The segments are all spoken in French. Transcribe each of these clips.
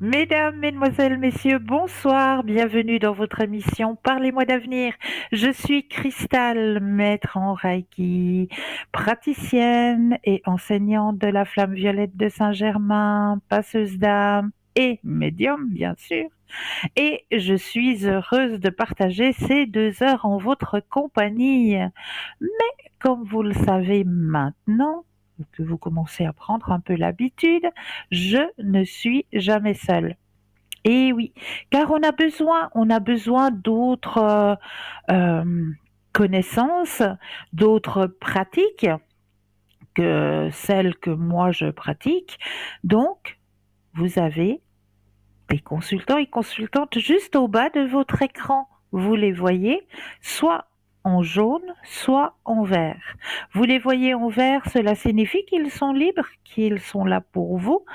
Mesdames, Mesdemoiselles, Messieurs, bonsoir, bienvenue dans votre émission Parlez-moi d'avenir. Je suis Cristal, maître en Reiki, praticienne et enseignante de la flamme violette de Saint-Germain, passeuse d'âme et médium, bien sûr. Et je suis heureuse de partager ces 2 heures en votre compagnie. Mais comme vous le savez maintenant, que vous commencez à prendre un peu l'habitude, je ne suis jamais seule. Et oui, car on a besoin d'autres connaissances, d'autres pratiques que celles que moi je pratique. Donc, vous avez des consultants et consultantes juste au bas de votre écran. Vous les voyez, soit en jaune, soit en vert. Vous les voyez en vert, cela signifie qu'ils sont libres, qu'ils sont là pour vous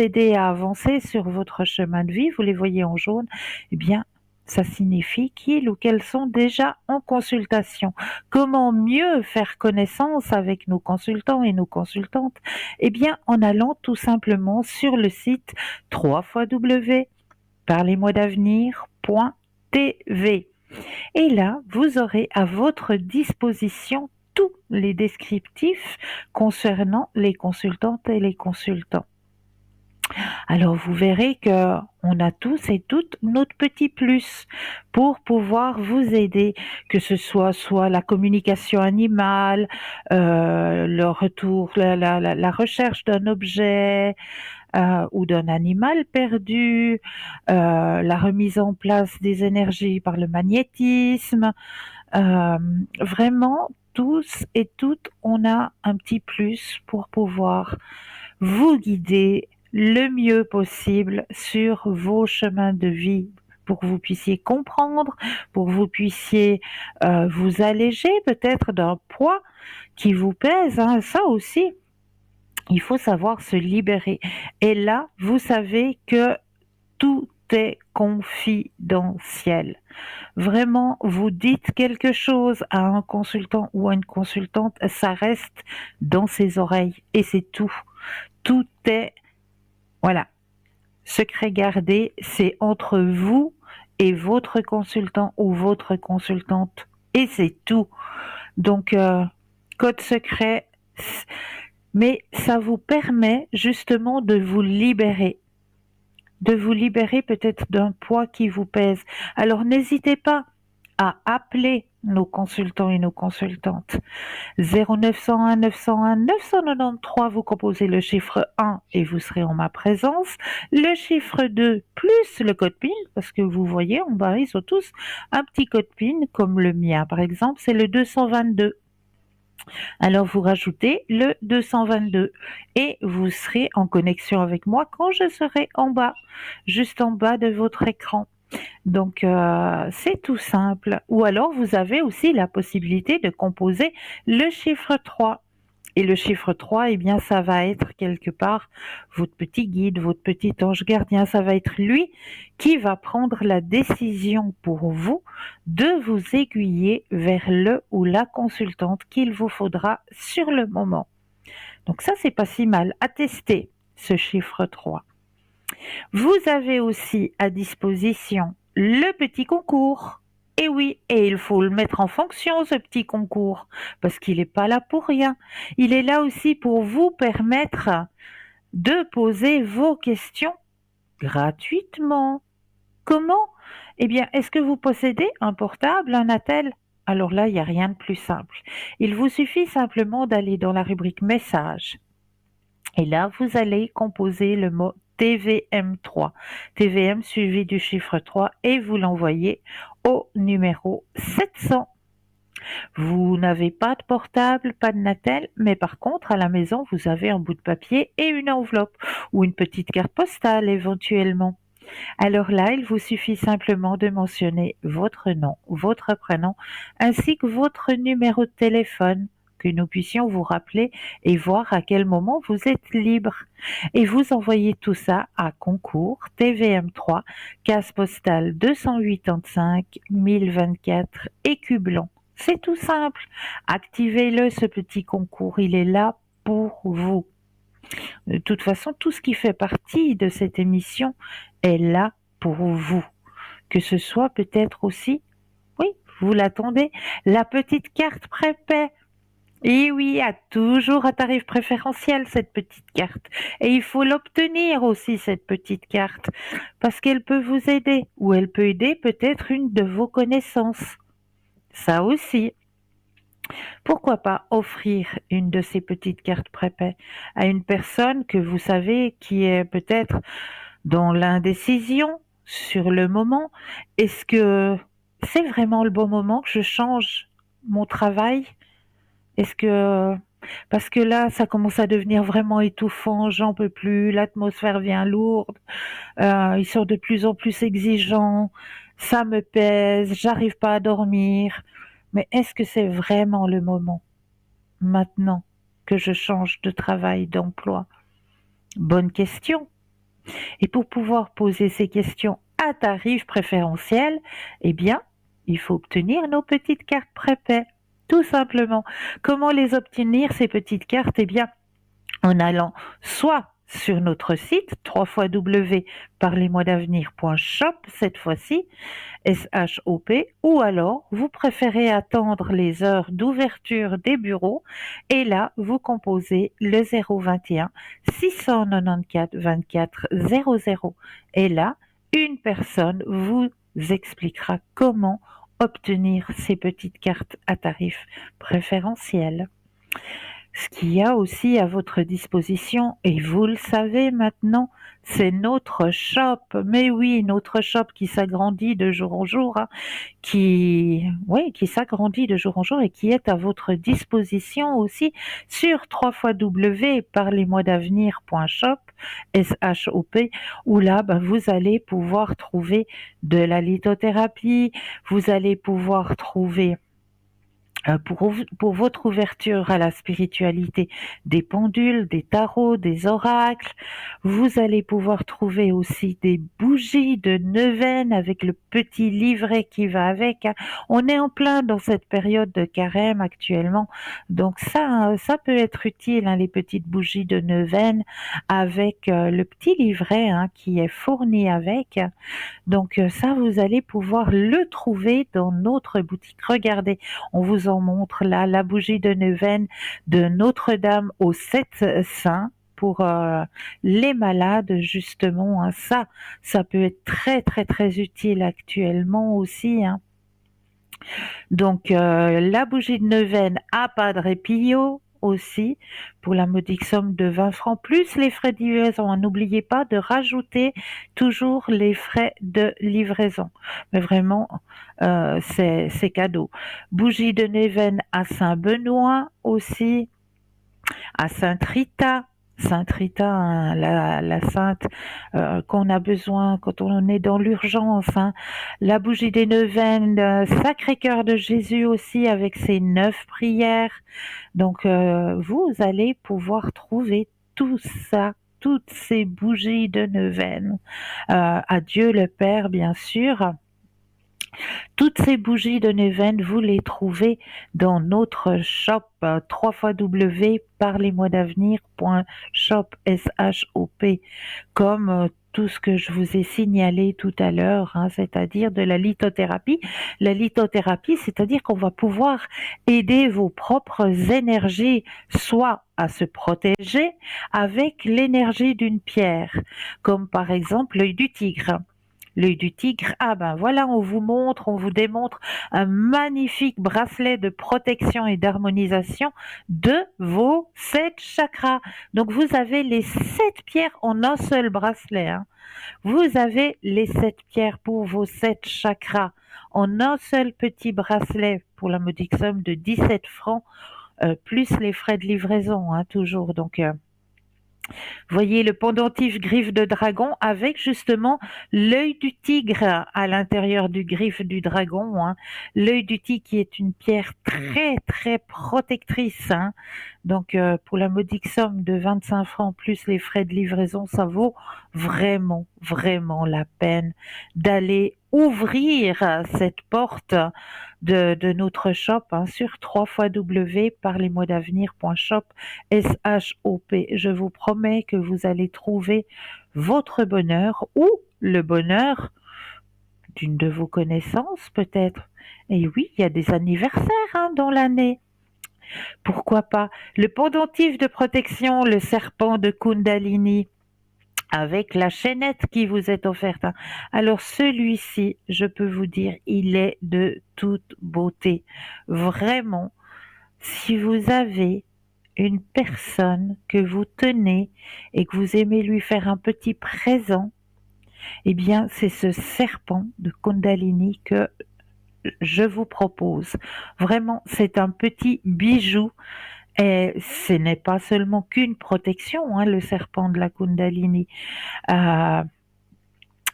aider à avancer sur votre chemin de vie. Vous les voyez en jaune, eh bien, ça signifie qu'ils ou qu'elles sont déjà en consultation. Comment mieux faire connaissance avec nos consultants et nos consultantes? Eh bien, en allant tout simplement sur le site www.parlez-moi-d'avenir.tv. Et là, vous aurez à votre disposition tous les descriptifs concernant les consultantes et les consultants. Alors vous verrez que on a tous et toutes notre petit plus pour pouvoir vous aider, que ce soit la communication animale, le retour, la recherche d'un objet, ou d'un animal perdu, la remise en place des énergies par le magnétisme. Vraiment, tous et toutes, on a un petit plus pour pouvoir vous guider le mieux possible sur vos chemins de vie, pour que vous puissiez comprendre, pour que vous puissiez vous alléger peut-être d'un poids qui vous pèse, hein, ça aussi. Il faut savoir se libérer. Et là, vous savez que tout est confidentiel. Vraiment, vous dites quelque chose à un consultant ou à une consultante, ça reste dans ses oreilles et c'est tout. Tout est, voilà, secret gardé, c'est entre vous et votre consultant ou votre consultante et c'est tout. Donc, code secret, mais ça vous permet justement de vous libérer peut-être d'un poids qui vous pèse. Alors n'hésitez pas à appeler nos consultants et nos consultantes. 0901 901 993, vous composez le chiffre 1 et vous serez en ma présence. Le chiffre 2 plus le code PIN, parce que vous voyez en bas, ils ont tous un petit code PIN, comme le mien par exemple, c'est le 222. Alors vous rajoutez le 222 et vous serez en connexion avec moi quand je serai en bas, juste en bas de votre écran. Donc c'est tout simple. Ou alors vous avez aussi la possibilité de composer le chiffre 3. Et le chiffre 3, eh bien, ça va être quelque part votre petit guide, votre petit ange gardien. Ça va être lui qui va prendre la décision pour vous de vous aiguiller vers le ou la consultante qu'il vous faudra sur le moment. Donc ça, c'est pas si mal à tester, ce chiffre 3. Vous avez aussi à disposition le petit concours. Et oui, et il faut le mettre en fonction, ce petit concours, parce qu'il n'est pas là pour rien. Il est là aussi pour vous permettre de poser vos questions gratuitement. Comment? Eh bien, est-ce que vous possédez un portable, un attel? Alors là, il n'y a rien de plus simple. Il vous suffit simplement d'aller dans la rubrique messages. Et là, vous allez composer le mot TVM3. TVM suivi du chiffre 3 et vous l'envoyez au numéro 700. Vous n'avez pas de portable, pas de Natel, mais par contre, à la maison, vous avez un bout de papier et une enveloppe ou une petite carte postale éventuellement. Alors là, il vous suffit simplement de mentionner votre nom, votre prénom, ainsi que votre numéro de téléphone, que nous puissions vous rappeler et voir à quel moment vous êtes libre. Et vous envoyez tout ça à concours TVM3, case postale 285 1024 Écublon. C'est tout simple. Activez-le, ce petit concours, il est là pour vous. De toute façon, tout ce qui fait partie de cette émission est là pour vous. Que ce soit peut-être aussi, oui, vous l'attendez, la petite carte prépay. Et oui, a toujours un tarif préférentiel cette petite carte. Et il faut l'obtenir aussi cette petite carte parce qu'elle peut vous aider ou elle peut aider peut-être une de vos connaissances. Ça aussi. Pourquoi pas offrir une de ces petites cartes prépay à une personne que vous savez qui est peut-être dans l'indécision sur le moment? Est-ce que c'est vraiment le bon moment que je change mon travail? Est-ce que parce que là, ça commence à devenir vraiment étouffant, j'en peux plus, l'atmosphère vient lourde, ils sont de plus en plus exigeants, ça me pèse, j'arrive pas à dormir. Mais est-ce que c'est vraiment le moment, maintenant, que je change de travail, d'emploi? Bonne question. Et pour pouvoir poser ces questions à tarif préférentiel, eh bien, il faut obtenir nos petites cartes prépay. Tout simplement. Comment les obtenir, ces petites cartes? Eh bien, en allant soit sur notre site www.parlez-moi-d'avenir.shop cette fois-ci, S-H-O-P, ou alors vous préférez attendre les heures d'ouverture des bureaux et là vous composez le 021 694 24 00 et là une personne vous expliquera comment obtenir ces petites cartes à tarif préférentiel. Ce qu'il y a aussi à votre disposition, et vous le savez maintenant, c'est notre shop. Mais oui, notre shop qui s'agrandit de jour en jour, hein, qui s'agrandit de jour en jour et qui est à votre disposition aussi sur www.parlez-moi-d'avenir.shop, S-H-O-P, où là, vous allez pouvoir trouver de la lithothérapie, vous allez pouvoir trouver pour votre ouverture à la spiritualité, des pendules, des tarots, des oracles. Vous allez pouvoir trouver aussi des bougies de neuvaine avec le petit livret qui va avec, hein. On est en plein dans cette période de carême actuellement, donc ça peut être utile, hein, les petites bougies de neuvaine avec le petit livret, hein, qui est fourni avec. Donc ça, vous allez pouvoir le trouver dans notre boutique. Regardez, on vous en montre là la bougie de neuvaine de Notre-Dame aux 7 saints pour les malades justement, hein. Ça peut être très très très utile actuellement aussi, hein. Donc la bougie de neuvaine à Padre Pio aussi pour la modique somme de 20 francs plus les frais de livraison. N'oubliez pas de rajouter toujours les frais de livraison. Mais vraiment, c'est cadeau. Bougie de neuvaine à Saint-Benoît aussi, à Sainte-Rita. Sainte-Rita, hein, la sainte qu'on a besoin quand on est dans l'urgence, hein. La bougie des neuvaines, Sacré-Cœur de Jésus aussi avec ses 9 prières. Donc vous allez pouvoir trouver tout ça, toutes ces bougies de neuvaine. À Dieu le Père, bien sûr. Toutes ces bougies de neuvaine, vous les trouvez dans notre shop www.parlez-moi-d'avenir.shop, S-H-O-P, comme tout ce que je vous ai signalé tout à l'heure, hein, c'est-à-dire de la lithothérapie. La lithothérapie, c'est-à-dire qu'on va pouvoir aider vos propres énergies, soit à se protéger avec l'énergie d'une pierre, comme par exemple l'œil du tigre. L'œil du tigre, ah ben voilà, on vous montre, on vous démontre un magnifique bracelet de protection et d'harmonisation de vos 7 chakras. Donc vous avez les 7 pierres en un seul bracelet, hein. Vous avez les 7 pierres pour vos 7 chakras en un seul petit bracelet pour la modique somme de 17 francs, plus les frais de livraison, hein, toujours. Donc voyez le pendentif griffe de dragon avec justement l'œil du tigre à l'intérieur du griffe du dragon, hein. L'œil du tigre qui est une pierre très très protectrice, hein. Donc pour la modique somme de 25 francs plus les frais de livraison, ça vaut vraiment vraiment la peine d'aller ouvrir cette porte de notre shop sur www.parlesmoisdavenir.shop, S-H-O-P. Je vous promets que vous allez trouver votre bonheur ou le bonheur d'une de vos connaissances peut-être. Et oui, il y a des anniversaires dans l'année. Pourquoi pas? Le pendentif de protection, le serpent de Kundalini, avec la chaînette qui vous est offerte. Alors celui-ci, je peux vous dire, il est de toute beauté. Vraiment, si vous avez une personne que vous tenez et que vous aimez lui faire un petit présent, eh bien, c'est ce serpent de Kundalini que je vous propose. Vraiment, c'est un petit bijou. Et ce n'est pas seulement qu'une protection, le serpent de la Kundalini. Euh,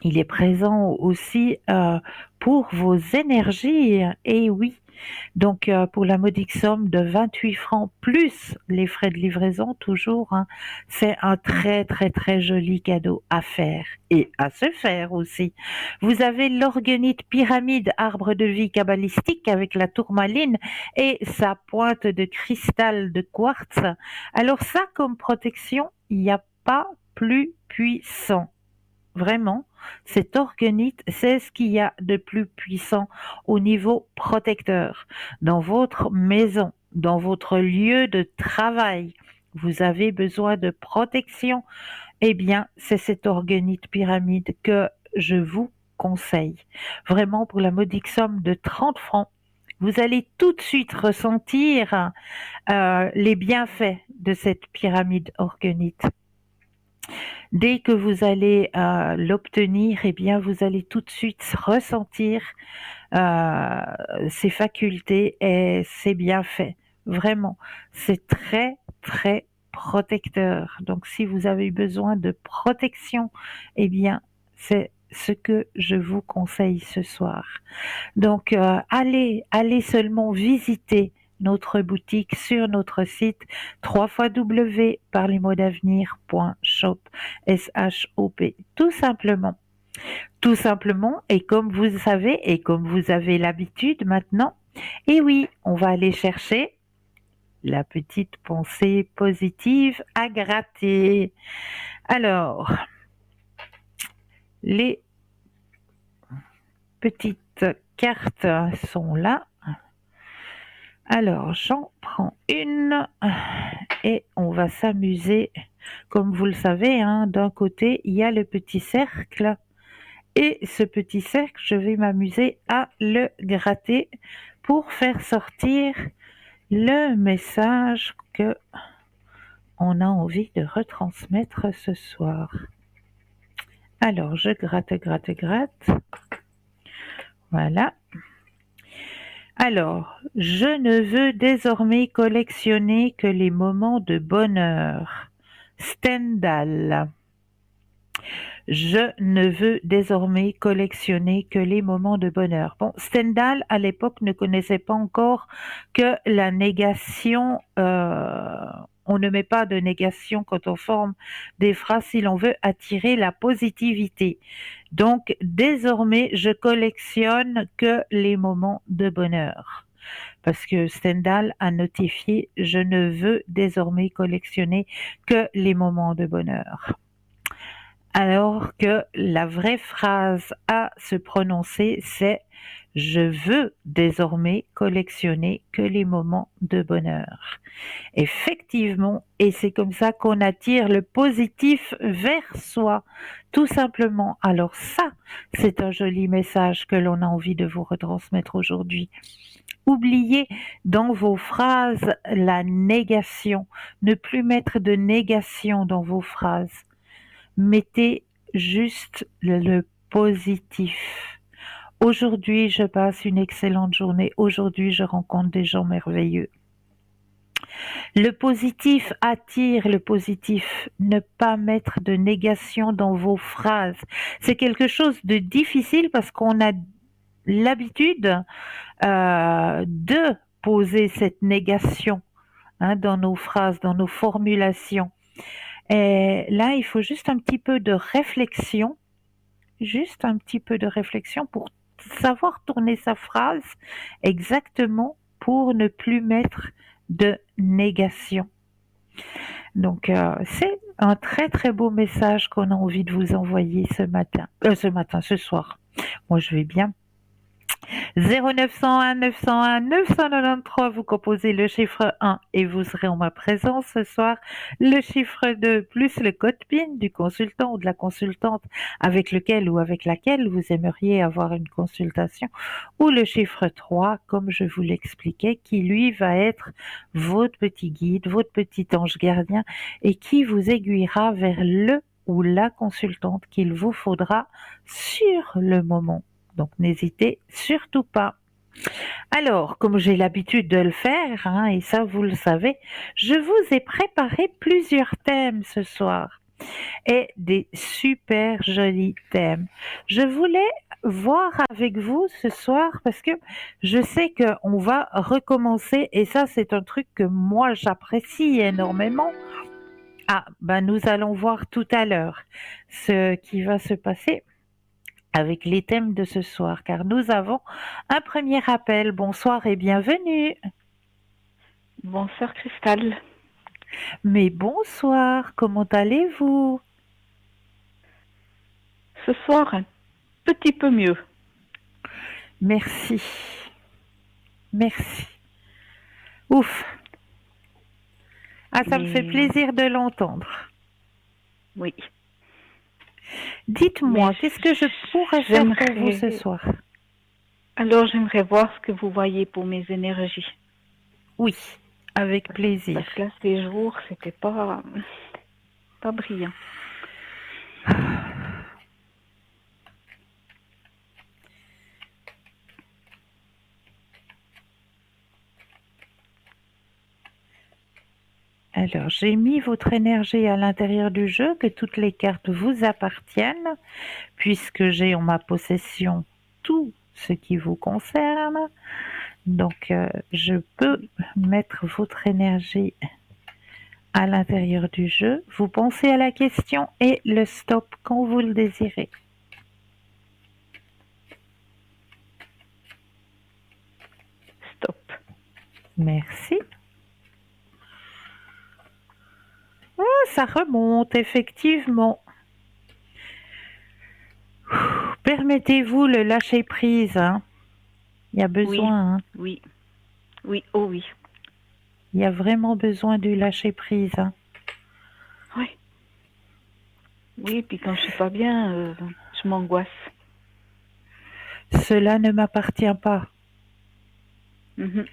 il est présent aussi pour vos énergies. Et oui, donc pour la modique somme de 28 francs plus les frais de livraison toujours, c'est un très très très joli cadeau à faire et à se faire aussi. Vous avez l'orgonite pyramide arbre de vie kabbalistique avec la tourmaline et sa pointe de cristal de quartz. Alors ça, comme protection, il n'y a pas plus puissant. Vraiment, cette orgonite, c'est ce qu'il y a de plus puissant au niveau protecteur. Dans votre maison, dans votre lieu de travail, vous avez besoin de protection, eh bien, c'est cette orgonite pyramide que je vous conseille. Vraiment, pour la modique somme de 30 francs, vous allez tout de suite ressentir les bienfaits de cette pyramide orgonite. Dès que vous allez l'obtenir, eh bien, vous allez tout de suite ressentir ses facultés et ses bienfaits. Vraiment, c'est très, très protecteur. Donc, si vous avez besoin de protection, eh bien, c'est ce que je vous conseille ce soir. Donc, allez seulement visiter notre boutique sur notre site www.parlesmoisdavenir.shop, S-H-O-P, tout simplement. Tout simplement, et comme vous savez, et comme vous avez l'habitude maintenant, et oui, on va aller chercher la petite pensée positive à gratter. Alors, les petites cartes sont là. Alors, j'en prends une et on va s'amuser. Comme vous le savez, d'un côté, il y a le petit cercle. Et ce petit cercle, je vais m'amuser à le gratter pour faire sortir le message que on a envie de retransmettre ce soir. Alors, je gratte. Voilà. Alors, je ne veux désormais collectionner que les moments de bonheur. Stendhal. Je ne veux désormais collectionner que les moments de bonheur. Bon, Stendhal, à l'époque, ne connaissait pas encore que la négation, on ne met pas de négation quand on forme des phrases si l'on veut attirer la positivité. Donc, désormais, je collectionne que les moments de bonheur. Parce que Stendhal a notifié, je ne veux désormais collectionner que les moments de bonheur. Alors que la vraie phrase à se prononcer, c'est « Je veux désormais collectionner que les moments de bonheur ». Effectivement, et c'est comme ça qu'on attire le positif vers soi, tout simplement. Alors ça, c'est un joli message que l'on a envie de vous retransmettre aujourd'hui. Oubliez dans vos phrases la négation, ne plus mettre de négation dans vos phrases. Mettez juste le positif. Aujourd'hui, je passe une excellente journée. Aujourd'hui, je rencontre des gens merveilleux. Le positif attire le positif. Ne pas mettre de négation dans vos phrases. C'est quelque chose de difficile parce qu'on a l'habitude de poser cette négation dans nos phrases, dans nos formulations. Et là, il faut juste un petit peu de réflexion, juste un petit peu de réflexion pour savoir tourner sa phrase exactement pour ne plus mettre de négation. Donc, c'est un très très beau message qu'on a envie de vous envoyer ce soir. Moi, je vais bien. 0901 901 993, vous composez le chiffre 1 et vous serez en ma présence ce soir. Le chiffre 2 plus le code PIN du consultant ou de la consultante avec lequel ou avec laquelle vous aimeriez avoir une consultation. Ou le chiffre 3, comme je vous l'expliquais, qui lui va être votre petit guide, votre petit ange gardien et qui vous aiguillera vers le ou la consultante qu'il vous faudra sur le moment. Donc n'hésitez surtout pas. Alors, comme j'ai l'habitude de le faire, hein, et ça vous le savez, je vous ai préparé plusieurs thèmes ce soir et des super jolis thèmes. Je voulais voir avec vous ce soir parce que je sais qu'on va recommencer et ça c'est un truc que moi j'apprécie énormément. Ah, ben nous allons voir tout à l'heure ce qui va se passer avec les thèmes de ce soir, car nous avons un premier appel. Bonsoir et bienvenue. Bonsoir Cristal. Mais bonsoir, comment allez-vous? Ce soir, un petit peu mieux. Merci. Merci. Ouf. Ah, ça me fait plaisir de l'entendre. Oui. Dites-moi, qu'est-ce que je pourrais faire pour vous ce soir? Alors, j'aimerais voir ce que vous voyez pour mes énergies. Oui, avec plaisir. Parce que là, ces jours, c'était pas brillant. Alors, j'ai mis votre énergie à l'intérieur du jeu, que toutes les cartes vous appartiennent, puisque j'ai en ma possession tout ce qui vous concerne. Donc, je peux mettre votre énergie à l'intérieur du jeu. Vous pensez à la question et le stop quand vous le désirez. Stop. Merci. Oh, ça remonte, effectivement. Permettez-vous le lâcher prise. Hein. Il y a besoin. Oui. Hein. Oui. Oh oui. Il y a vraiment besoin du lâcher prise. Hein. Oui. Oui, puis quand je suis pas bien, je m'angoisse. Cela ne m'appartient pas. Mm-hmm.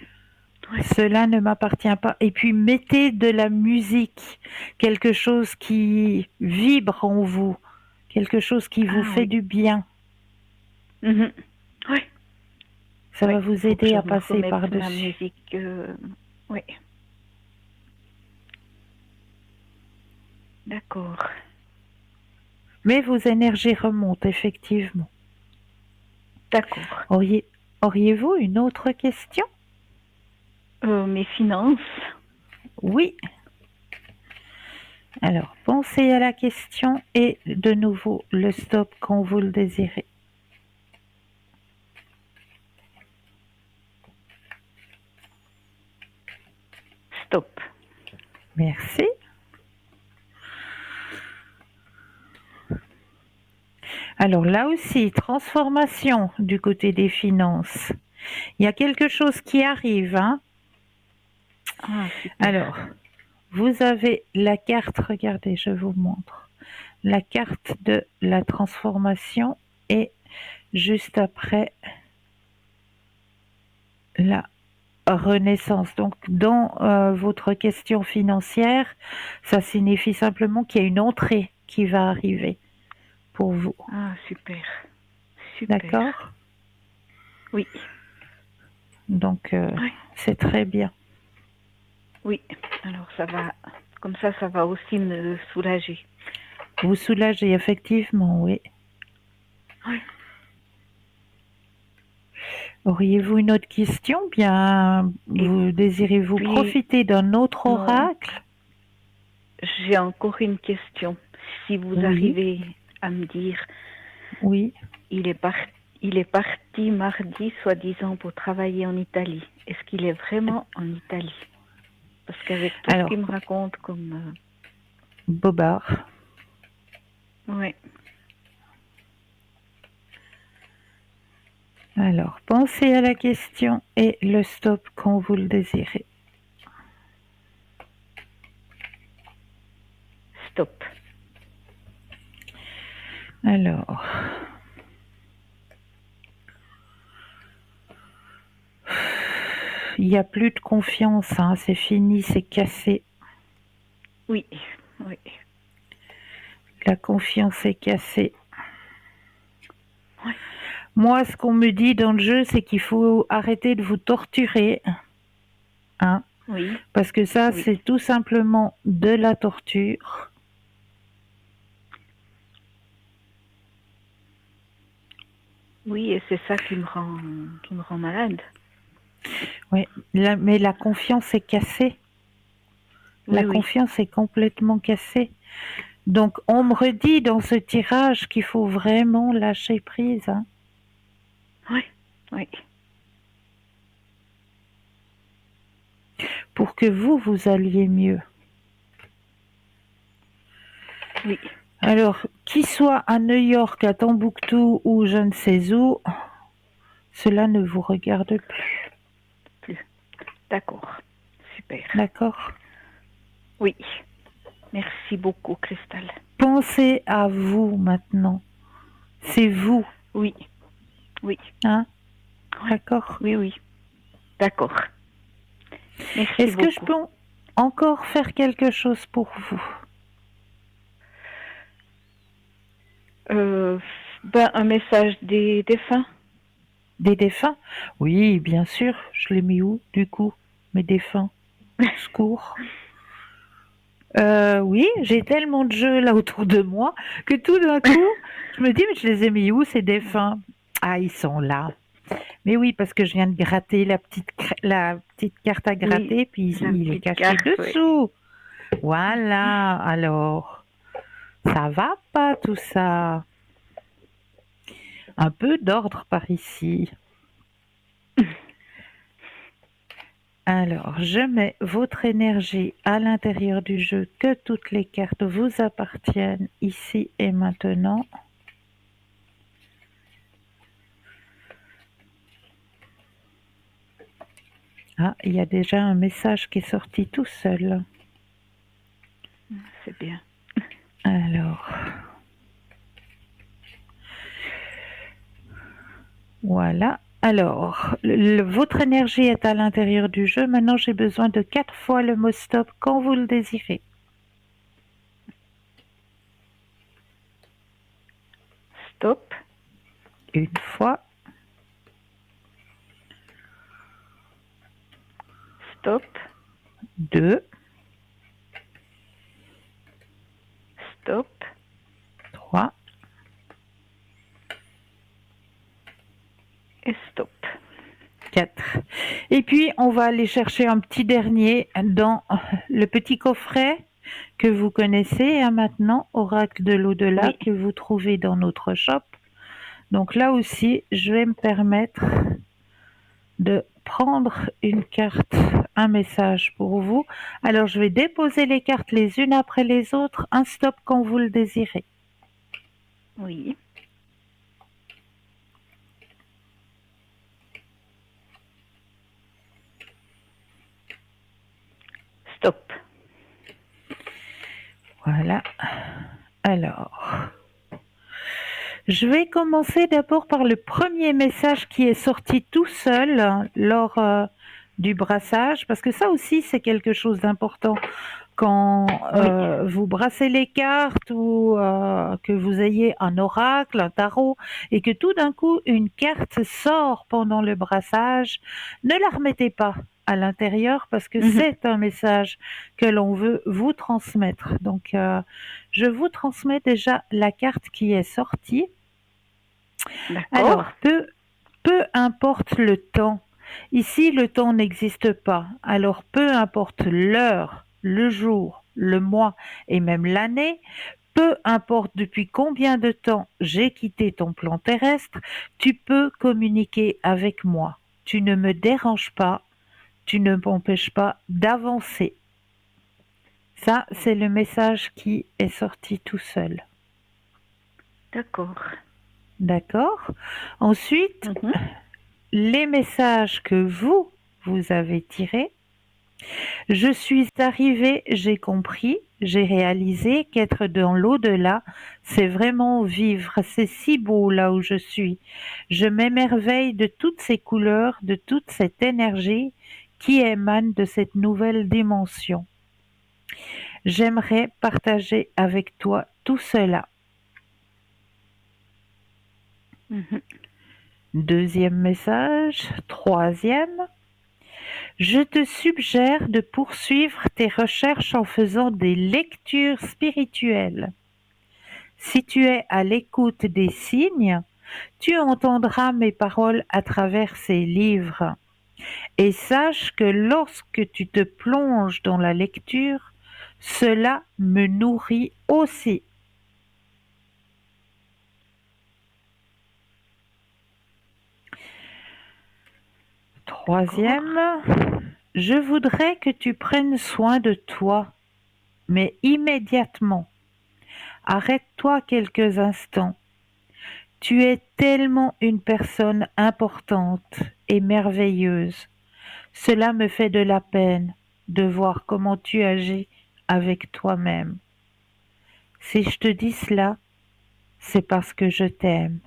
Ouais. Cela ne m'appartient pas. Et puis mettez de la musique, quelque chose qui vibre en vous, quelque chose qui vous fait du bien. Mm-hmm. Oui. Ça va vous aider à passer par-dessus. La musique, oui. D'accord. Mais vos énergies remontent, effectivement. D'accord. Auriez-vous une autre question? Mes finances. Oui. Alors, pensez à la question et de nouveau le stop quand vous le désirez. Stop. Merci. Alors là aussi, transformation du côté des finances. Il y a quelque chose qui arrive. Hein? Ah, super. Alors, vous avez la carte, regardez, je vous montre. La carte de la transformation et juste après la renaissance. Donc, dans votre question financière, ça signifie simplement qu'il y a une entrée qui va arriver pour vous. Ah, super. D'accord? Oui. Donc, oui. C'est très bien. Oui, alors ça va, comme ça va aussi me soulager. Vous soulager, effectivement, oui. Oui. Auriez-vous une autre question? Bien, désirez-vous profiter d'un autre oracle? J'ai encore une question. Si vous arrivez à me dire Oui. Il est, il est parti mardi, soi-disant, pour travailler en Italie. Est-ce qu'il est vraiment en Italie? Parce qu'avec tout ce qu'il me raconte comme... Bobard. Oui. Alors, pensez à la question et le stop quand vous le désirez. Stop. Alors... Il n'y a plus de confiance, hein, c'est fini, c'est cassé. Oui, oui. La confiance est cassée. Oui. Moi, ce qu'on me dit dans le jeu, c'est qu'il faut arrêter de vous torturer. Hein, oui. Parce que ça, oui. c'est tout simplement de la torture. Oui, et c'est ça qui me rend malade. Oui, mais la confiance est cassée. La confiance est complètement cassée. Donc, on me redit dans ce tirage qu'il faut vraiment lâcher prise. Hein. Oui, oui. Pour que vous alliez mieux. Oui. Alors, qu'il soit à New York, à Tombouctou ou je ne sais où, cela ne vous regarde plus. Plus. D'accord. Super. D'accord? Oui. Merci beaucoup, Cristal. Pensez à vous maintenant. C'est vous. Oui. Oui. Hein? Oui. D'accord? Oui, oui. D'accord. Merci Est-ce beaucoup. que je peux encore faire quelque chose pour vous? Un message des défunts. Des défunts? Oui, bien sûr. Je l'ai mis où, du coup? Mes défunts. Secours. Oui, j'ai tellement de jeux là autour de moi que tout d'un coup, je me dis, mais je les ai mis où ces défunts? Ah, ils sont là. Mais oui, parce que je viens de gratter la petite carte à gratter, Oui, puis il est caché dessous. Oui. Voilà, alors, ça va pas tout ça? Un peu d'ordre par ici. Alors, je mets votre énergie à l'intérieur du jeu, que toutes les cartes vous appartiennent ici et maintenant. Ah, il y a déjà un message qui est sorti tout seul. C'est bien. Alors, voilà. Alors, votre énergie est à l'intérieur du jeu. Maintenant, j'ai besoin de 4 fois le mot stop quand vous le désirez. Stop. Une fois. Stop. 2. Stop. 3. Et stop. 4. Et puis, on va aller chercher un petit dernier dans le petit coffret que vous connaissez hein, maintenant, Oracle de l'au-delà, que vous trouvez dans notre shop. Donc là aussi, je vais me permettre de prendre une carte, un message pour vous. Alors, je vais déposer les cartes les unes après les autres, un stop quand vous le désirez. Oui. Stop. Voilà. Alors, je vais commencer d'abord par le premier message qui est sorti tout seul lors du brassage, parce que ça aussi c'est quelque chose d'important. Quand vous brassez les cartes ou que vous ayez un oracle, un tarot, et que tout d'un coup une carte sort pendant le brassage, ne la remettez pas à l'intérieur parce que c'est un message que l'on veut vous transmettre. Donc, je vous transmets déjà la carte qui est sortie. Alors, peu importe le temps. Ici, le temps n'existe pas. Alors, peu importe l'heure, le jour, le mois et même l'année, peu importe depuis combien de temps j'ai quitté ton plan terrestre, tu peux communiquer avec moi. Tu ne me déranges pas, tu ne m'empêches pas d'avancer. Ça, c'est le message qui est sorti tout seul. D'accord. D'accord? Ensuite, Mhm. les messages que vous avez tirés. Je suis arrivée, j'ai compris, j'ai réalisé qu'être dans l'au-delà, c'est vraiment vivre. C'est si beau là où je suis. Je m'émerveille de toutes ces couleurs, de toute cette énergie qui émane de cette nouvelle dimension. J'aimerais partager avec toi tout cela. Mhm. Deuxième message, troisième. Je te suggère de poursuivre tes recherches en faisant des lectures spirituelles. Si tu es à l'écoute des signes, tu entendras mes paroles à travers ces livres. Et sache que lorsque tu te plonges dans la lecture, cela me nourrit aussi. D'accord. Troisième, je voudrais que tu prennes soin de toi, mais immédiatement. Arrête-toi quelques instants. Tu es tellement une personne importante et merveilleuse. Cela me fait de la peine de voir comment tu agis avec toi-même. Si je te dis cela, c'est parce que je t'aime.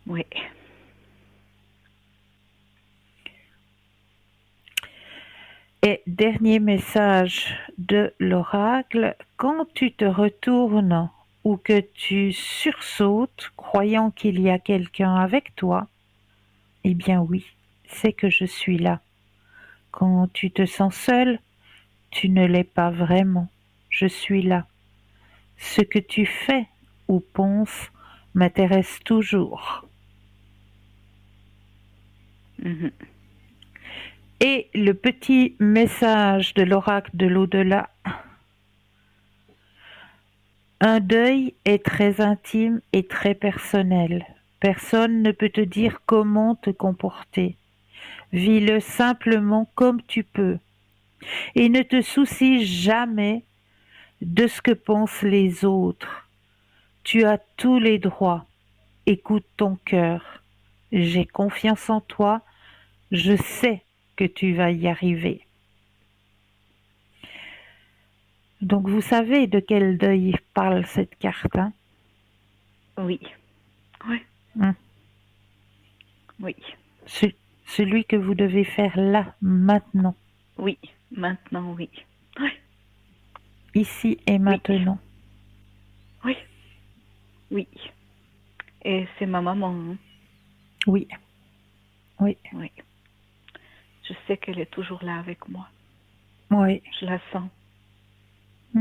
Oui. Et dernier message de l'oracle, quand tu te retournes ou que tu sursautes croyant qu'il y a quelqu'un avec toi, eh bien oui, c'est que je suis là. Quand tu te sens seul, tu ne l'es pas vraiment. Je suis là. Ce que tu fais ou penses m'intéresse toujours. Mhm. Et le petit message de l'oracle de l'au-delà, un deuil est très intime et très personnel. Personne ne peut te dire comment te comporter. Vis-le simplement comme tu peux. Et ne te soucie jamais de ce que pensent les autres. Tu as tous les droits. Écoute ton cœur. J'ai confiance en toi. Je sais que tu vas y arriver. Donc vous savez de quel deuil parle cette carte, hein? Oui. Oui. Hum. Oui. Ce- Celui que vous devez faire là, maintenant, Oui. Maintenant, oui. Oui. ici et Oui. maintenant. Oui. Oui. Et c'est ma maman. Hein. Oui, oui, Oui. Je sais qu'elle est toujours là avec moi. oui. Je la sens.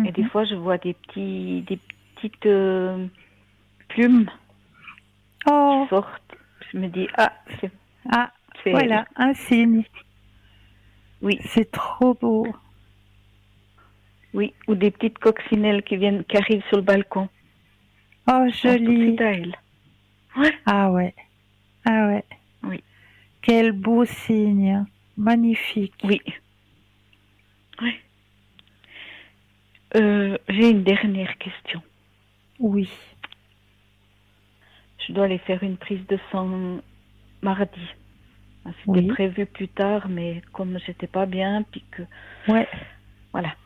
Et des Mhm. fois, je vois des petites plumes qui Oh, sortent. Je me dis, ah, ah, c'est elle. voilà, un signe. Oui, C'est trop beau. oui. Ou des petites coccinelles qui arrivent sur le balcon. Oh, Je pense tout de suite joli. à elle. Ouais. Ah ouais, ah ouais. Oui, Quel beau signe. Magnifique. oui, oui. J'ai une dernière question. Oui, Je dois aller faire une prise de sang mardi. C'était oui, prévu plus tard, mais comme j'étais pas bien, puis que ouais. voilà.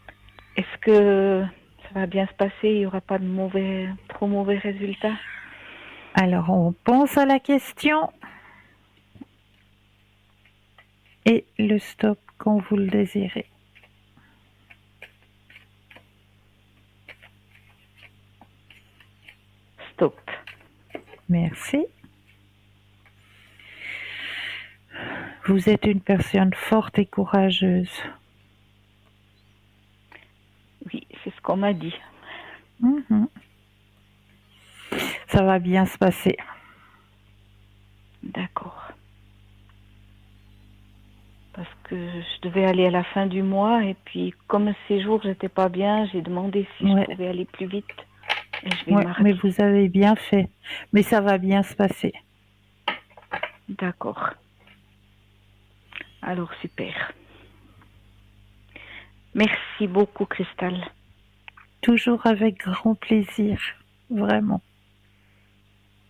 Est-ce que ça va bien se passer? Il n'y aura pas de trop mauvais résultats? Alors, on pense à la question et le stop quand vous le désirez. Stop. Merci. Vous êtes une personne forte et courageuse. Oui, c'est ce qu'on m'a dit. Mhm. Ça va bien se passer. D'accord. parce que je devais aller à la fin du mois et puis comme ces jours j'étais pas bien, j'ai demandé si je pouvais aller plus vite et je vais mardi. Mais vous avez bien fait. Mais ça va bien se passer. D'accord. Alors super. Merci beaucoup Cristal. Toujours avec grand plaisir, vraiment.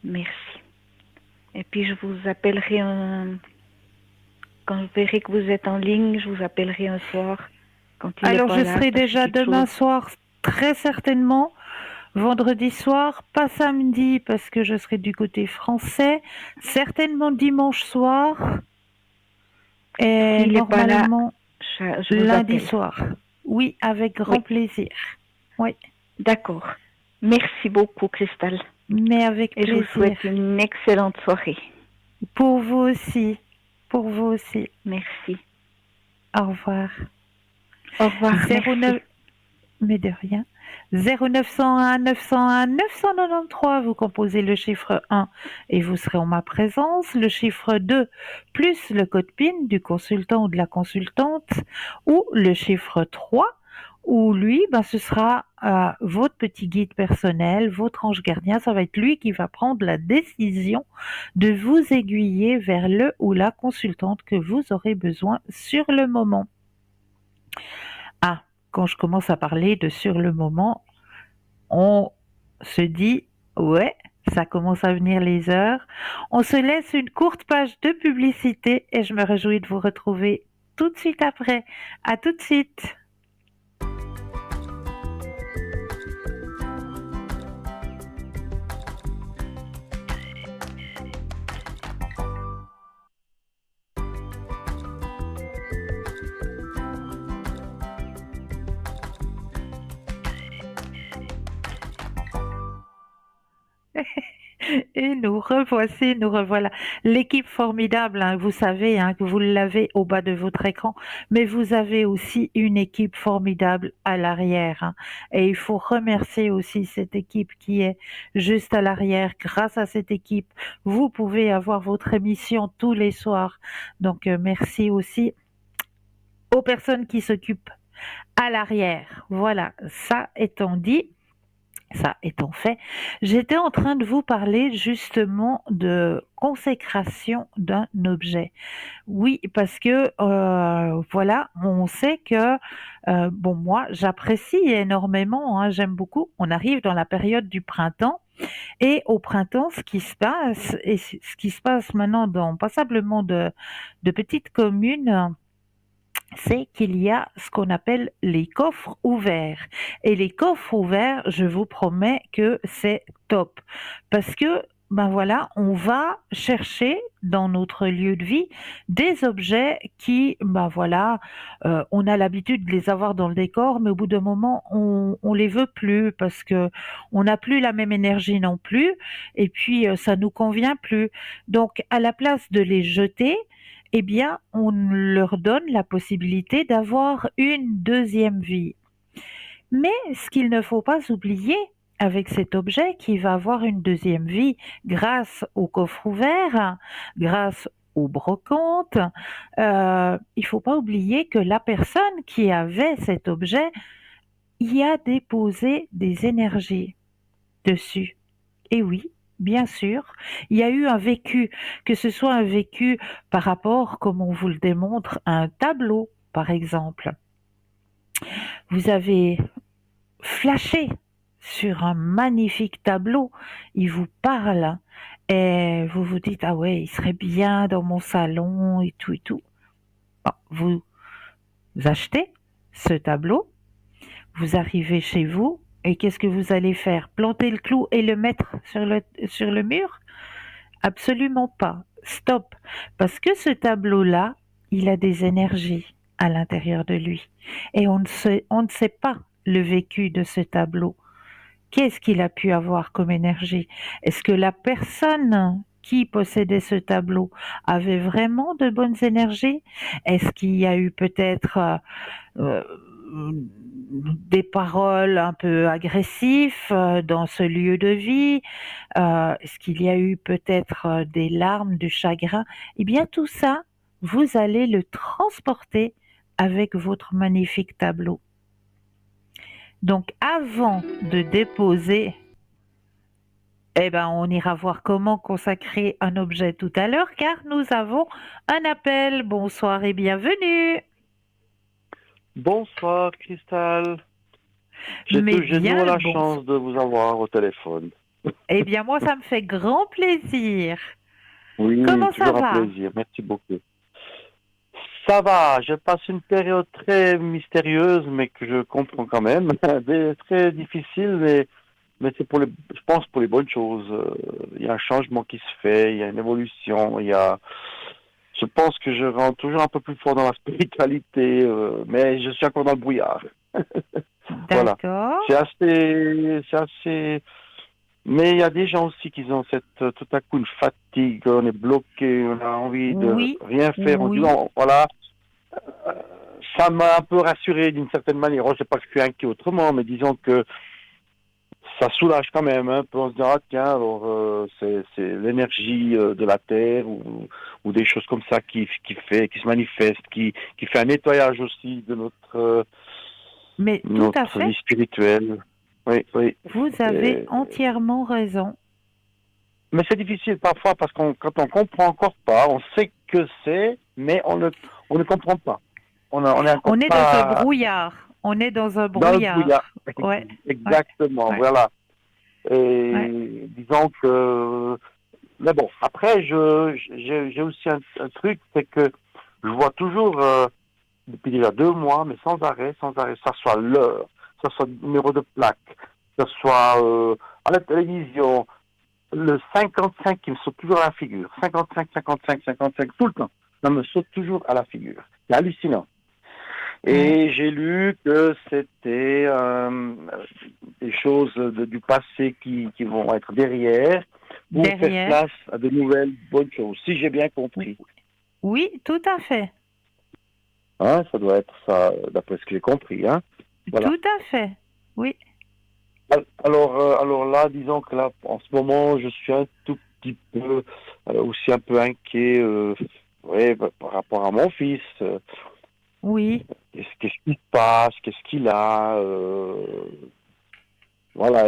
Merci. Et puis je vous appellerai quand je verrai que vous êtes en ligne, je vous appellerai un soir. Quand il Alors est pas je là, serai déjà demain soir, très certainement. Vendredi soir, pas samedi parce que je serai du côté français. Certainement dimanche soir. Et normalement je lundi soir. Oui, avec grand plaisir. Oui. D'accord. Merci beaucoup, Cristal. Mais avec plaisir. Et je vous souhaite une excellente soirée. Pour vous aussi. Pour vous aussi. Merci. Au revoir. Au revoir. 09... Merci. Mais de rien. 0901 901 993, vous composez le chiffre 1 et vous serez en ma présence. Le chiffre 2 plus le code PIN du consultant ou de la consultante, ou le chiffre 3 où lui, ce sera votre petit guide personnel, votre ange gardien. Ça va être lui qui va prendre la décision de vous aiguiller vers le ou la consultante que vous aurez besoin sur le moment. Quand je commence à parler de sur le moment, on se dit, ouais, ça commence à venir les heures. On se laisse une courte page de publicité et je me réjouis de vous retrouver tout de suite après. À tout de suite. Et nous revoici, nous revoilà. L'équipe formidable, hein, vous savez que vous l'avez au bas de votre écran, mais vous avez aussi une équipe formidable à l'arrière. Et il faut remercier aussi cette équipe qui est juste à l'arrière. Grâce à cette équipe, vous pouvez avoir votre émission tous les soirs. Donc merci aussi aux personnes qui s'occupent à l'arrière. Voilà, ça étant dit. Ça étant fait, j'étais en train de vous parler justement de consécration d'un objet. Oui, parce que voilà, on sait que moi j'apprécie énormément, j'aime beaucoup. On arrive dans la période du printemps et au printemps, ce qui se passe et ce qui se passe maintenant dans passablement de petites communes, c'est qu'il y a ce qu'on appelle les coffres ouverts. Et les coffres ouverts, je vous promets que c'est top. Parce que, voilà, on va chercher dans notre lieu de vie des objets qui, on a l'habitude de les avoir dans le décor, mais au bout d'un moment, on les veut plus parce que on n'a plus la même énergie non plus, et puis ça nous convient plus. Donc, à la place de les jeter, eh bien, on leur donne la possibilité d'avoir une deuxième vie. Mais ce qu'il ne faut pas oublier avec cet objet qui va avoir une deuxième vie grâce au coffre ouvert, grâce au brocante, il ne faut pas oublier que la personne qui avait cet objet y a déposé des énergies dessus. Et oui, bien sûr, il y a eu un vécu, que ce soit un vécu par rapport, comme on vous le démontre, à un tableau, par exemple. Vous avez flashé sur un magnifique tableau, il vous parle et vous vous dites, ah ouais, il serait bien dans mon salon et tout et tout. Vous achetez ce tableau, vous arrivez chez vous, et qu'est-ce que vous allez faire? Planter le clou et le mettre sur le mur? Absolument pas. Stop. Parce que ce tableau-là, il a des énergies à l'intérieur de lui. Et on ne sait pas le vécu de ce tableau. Qu'est-ce qu'il a pu avoir comme énergie? Est-ce que la personne qui possédait ce tableau avait vraiment de bonnes énergies? Est-ce qu'il y a eu peut-être des paroles un peu agressives dans ce lieu de vie? Est-ce qu'il y a eu peut-être des larmes, du chagrin? Eh bien, tout ça, vous allez le transporter avec votre magnifique tableau. Donc avant de déposer, on ira voir comment consacrer un objet tout à l'heure car nous avons un appel. Bonsoir et bienvenue. Bonsoir, Cristal. J'ai Mais de nouveau bien le la bonsoir. chance de vous avoir au téléphone. Moi, ça me fait grand plaisir. Oui, Comment ça toujours un va? plaisir. Merci beaucoup. Ça va, je passe une période très mystérieuse, mais que je comprends quand même. Très difficile, mais c'est je pense pour les bonnes choses. Il y a un changement qui se fait, il y a une évolution, je pense que je rentre toujours un peu plus fort dans la spiritualité, mais je suis encore dans le brouillard. Voilà. D'accord. C'est assez. Mais il y a des gens aussi qui ont tout à coup une fatigue, on est bloqué, on a envie de Oui, rien faire. On dit oui. non, voilà. Euh, Ça m'a un peu rassuré d'une certaine manière. Je sais pas que je suis inquiet autrement, mais disons que ça soulage quand même. Un peu. On se dit ah tiens, alors c'est l'énergie de la terre ou des choses comme ça qui se manifeste, qui fait un nettoyage aussi de Mais tout à notre fait, vie spirituelle. Oui, oui. vous avez Et- entièrement raison. Mais c'est difficile parfois parce quand on comprend encore pas, on sait que c'est, mais on ne comprend pas. On est encore On est dans un pas brouillard. On est dans un dans le brouillard. brouillard. Ouais, ouais, Exactement, ouais, voilà. ouais. Et disons que, mais bon, après, j'ai aussi un truc, c'est que je vois toujours, depuis déjà 2 mois, mais sans arrêt, ça soit l'heure, ça soit le numéro de plaque, que ce soit à la télévision, le 55 qui me saute toujours à la figure. 55, 55, 55, tout le temps. Ça me saute toujours à la figure. C'est hallucinant. Ouais. Et j'ai lu que c'était des choses du passé qui vont être derrière pour faire Derrière. place à de nouvelles bonnes choses, si j'ai bien compris. Oui, tout à fait. Hein, ça doit être ça, d'après ce que j'ai compris. Hein. Voilà. Tout à fait. Oui, Alors là, disons que là, en ce moment, je suis un tout petit peu aussi un peu inquiet, ouais, par rapport à mon fils. oui. Qu'est-ce qui se passe? Qu'est-ce qu'il a? Voilà,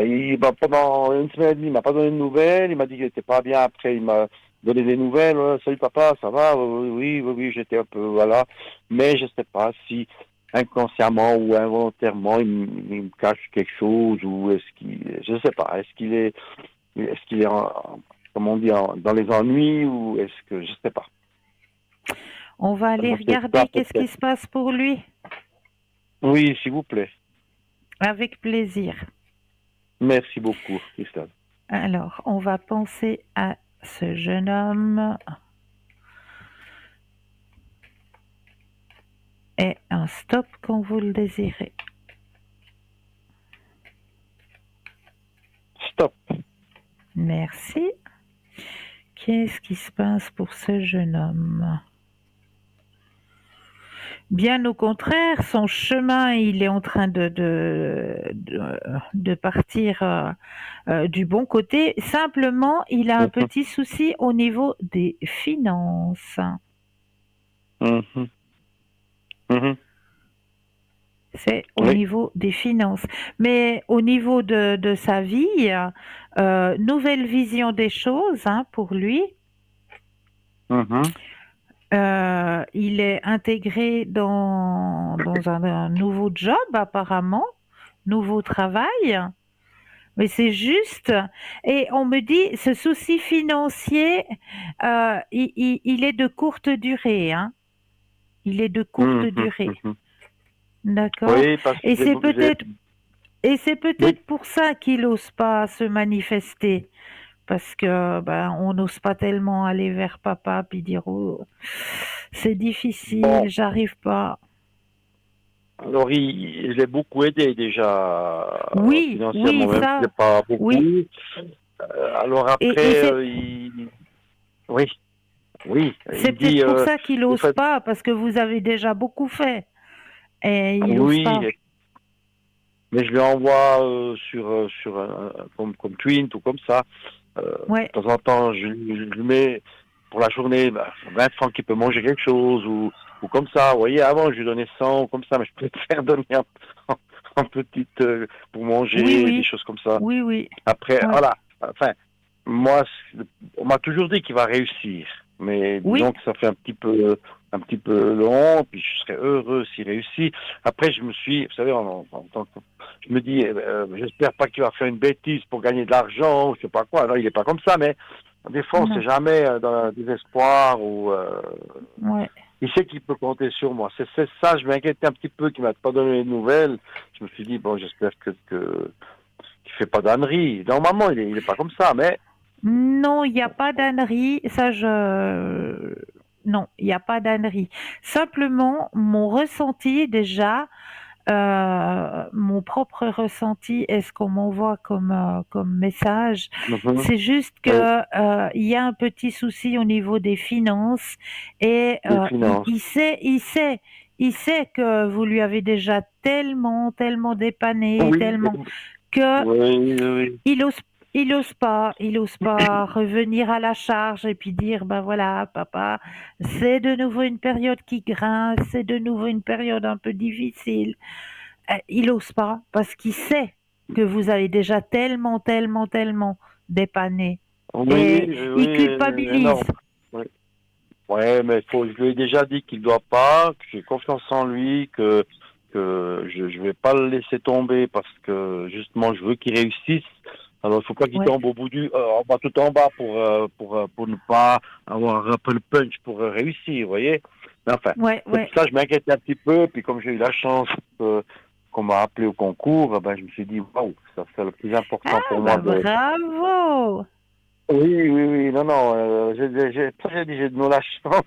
pendant une semaine et demie, il m'a pas donné de nouvelles. Il m'a dit qu'il était pas bien. Après, il m'a donné des nouvelles. Salut papa, ça va? Oui, oui, oui, oui, j'étais un peu, voilà. Mais je sais pas si inconsciemment ou involontairement, il me cache quelque chose ou je sais pas. Est-ce qu'il est comme on dit, dans les ennuis ou est-ce que, je sais pas. On va aller Donc, c'est ça regarder qu'est-ce qui peut-être. se passe pour lui. Oui, s'il vous plaît. Avec plaisir. Merci beaucoup, Christelle. Alors, on va penser à ce jeune homme et un stop quand vous le désirez. Stop. Merci. Qu'est-ce qui se passe pour ce jeune homme? Bien au contraire, son chemin, il est en train de partir du bon côté. Simplement, il a un Mhm, petit souci au niveau des finances. mhm, mhm. C'est au Oui. niveau des finances. Mais au niveau de sa vie, nouvelle vision des choses pour lui. Mhm, Il est intégré dans un nouveau job apparemment, nouveau travail. Mais c'est juste, et on me dit, ce souci financier, il est de courte durée, hein. Il est de courte mhm, durée, mhm. d'accord? Oui, parce que Et c'est peut-être, et c'est oui. peut-être pour ça qu'il n'ose pas se manifester, parce que on n'ose pas tellement aller vers papa puis dire oh, c'est difficile, Bon, j'arrive pas. alors il est beaucoup aidé déjà Oui, financièrement, oui, même si ça, c'est pas oui. beaucoup. Alors Et après, oui, oui, c'est il dit, peut-être pour ça qu'il il n'ose fait, pas, parce que vous avez déjà beaucoup fait. Et il n'ose oui, pas. mais je lui envoie comme Twint ou comme ça. De Ouais, temps en temps, je lui mets. pour la journée, 20 francs qu'il peut manger quelque chose ou comme ça. Vous voyez, avant, je lui donnais 100 comme ça, mais je préfère donner en petite pour manger, des choses comme ça. Oui, oui. Après, voilà. Enfin, moi, on m'a toujours dit qu'il va réussir. Mais disons que ça fait un petit peu long, puis je serais heureux s'il réussit. Après, je me suis, vous savez, je me dis, j'espère pas qu'il va faire une bêtise pour gagner de l'argent, ou je sais pas quoi. Non, il est pas comme ça, mais des fois, on sait jamais dans le désespoir ou. Il sait qu'il peut compter sur moi. C'est ça, je m'inquiétais un petit peu qu'il m'a pas donné de nouvelles. Je me suis dit, bon, j'espère qu'il fait pas d'ânerie. Normalement, il est pas comme ça, mais. Non, il n'y a pas d'ânerie. Non, il n'y a pas d'ânerie. Simplement, mon ressenti déjà, mon propre ressenti, est-ce qu'on m'envoie comme message, c'est juste que il y a un petit souci au niveau des finances et il sait que vous lui avez déjà tellement dépanné, tellement que il ose pas revenir à la charge et puis dire, ben voilà, papa, c'est de nouveau une période qui grince, c'est de nouveau une période un peu difficile. Il ose pas parce qu'il sait que vous avez déjà tellement dépanné. Et il culpabilise. Ouais, mais je lui ai déjà dit qu'il doit pas, que j'ai confiance en lui, que je vais pas le laisser tomber parce que justement je veux qu'il réussisse. Alors, il faut pas qu'il tombe au bout tout en bas pour ne pas avoir un peu le punch pour réussir, vous voyez. Mais enfin, c'est pour ça que je m'inquiète un petit peu. Puis comme j'ai eu la chance qu'on m'a appelé au concours, je me suis dit, waouh, ça c'est le plus important pour moi. Bravo! Oui, non, j'ai de nous la chance.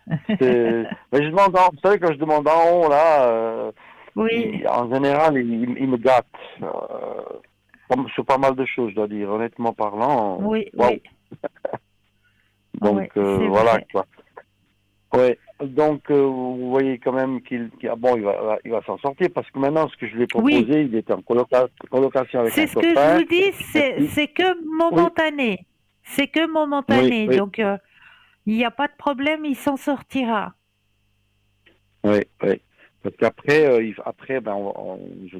Mais je demande vous savez, quand je demande en haut, là, en général, il me gâte. Sur pas mal de choses, je dois dire, honnêtement parlant. Oui. Donc, voilà, vrai. Quoi. Ouais. Donc, vous voyez quand même qu'il va s'en sortir, parce que maintenant, ce que je lui ai proposé, il était en colocation avec un copain. C'est ce que je vous dis, c'est que momentané. C'est que momentané. Donc, il n'y a pas de problème, il s'en sortira. Oui. Parce qu'après, je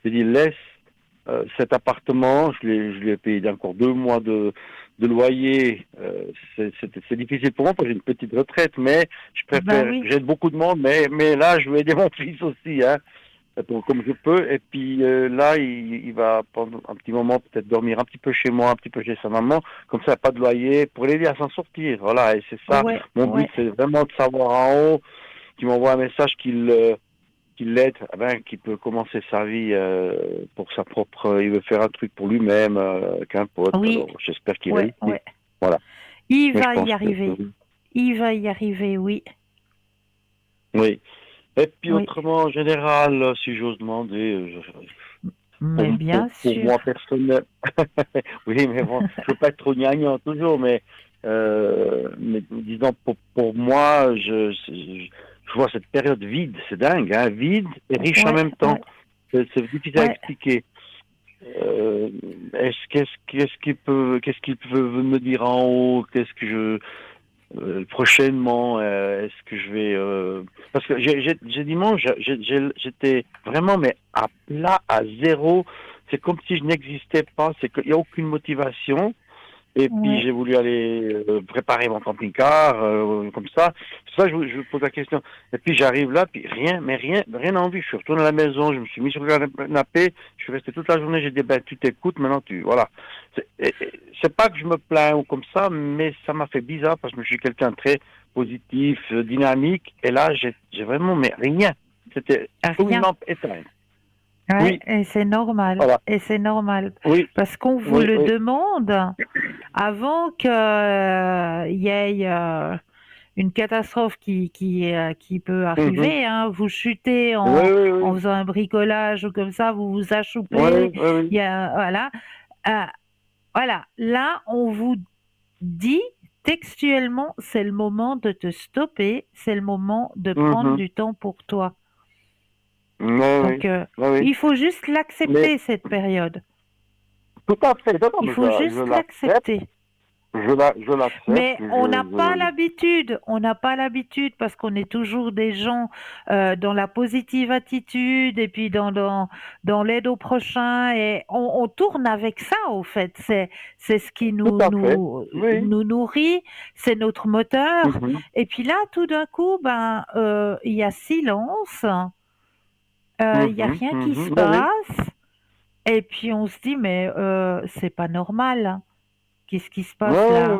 dis, laisse cet appartement, je lui ai payé encore 2 mois de loyer. C'est difficile pour moi parce que j'ai une petite retraite, mais je préfère. J'aide beaucoup de monde, mais là, je veux aider mon fils aussi, hein, comme je peux. Et puis là, il va pendant un petit moment peut-être dormir un petit peu chez moi, un petit peu chez sa maman, comme ça, pas de loyer, pour l'aider à s'en sortir. Voilà, et c'est ça. Mon but, c'est vraiment de savoir en haut, qu'il m'envoie un message qu'il l'aide, qu'il peut commencer sa vie pour sa propre. Il veut faire un truc pour lui-même, qu'un pote. Alors, j'espère qu'il réussit. Voilà. Il va y arriver. Il va y arriver, oui. Oui. Et puis autrement, en général, si j'ose demander, pour moi personnel, oui, mais bon, je veux pas être trop gnangnan toujours, mais disons pour moi, je vois cette période vide, c'est dingue, hein, vide et riche en même temps. C'est difficile à expliquer. Qu'est-ce qu'il peut me dire en haut? Qu'est-ce que prochainement, est-ce que je vais parce que j'ai dimanche, j'étais vraiment mais à plat, à zéro. C'est comme si je n'existais pas. C'est qu'il n'y a aucune motivation. Et puis j'ai voulu aller préparer mon camping-car, comme ça. C'est ça que je vous pose la question. Et puis j'arrive là, puis rien envie. Je suis retourné à la maison, je me suis mis sur le canapé, je suis resté toute la journée, j'ai dit, tu t'écoutes, maintenant voilà. C'est pas que je me plains ou comme ça, mais ça m'a fait bizarre parce que je suis quelqu'un de très positif, dynamique, et là j'ai vraiment, mais rien. C'était comme une lampe éteinte. Oui, et c'est normal. Voilà. Et c'est normal. Oui. Parce qu'on vous le demande avant qu'il y ait une catastrophe qui peut arriver. Hein. Vous chutez en faisant un bricolage ou comme ça, vous vous achoupez. Il y a, voilà. Là, on vous dit textuellement, c'est le moment de te stopper, c'est le moment de prendre du temps pour toi. Donc, il faut juste l'accepter, cette période. Tout à fait. Il faut juste l'accepter. je l'accepte. Mais on n'a pas l'habitude parce qu'on est toujours des gens dans la positive attitude et puis dans l'aide au prochain et on tourne avec ça au fait. C'est ce qui Tout à fait. Oui. nous nourrit, c'est notre moteur. Mhm. Et puis là, tout d'un coup, ben il y a silence, il y a Mhm. rien qui se Mhm. Oui, oui. passe et puis on se dit mais c'est pas normal, hein. Qu'est-ce qui se Oui, passe oui, là?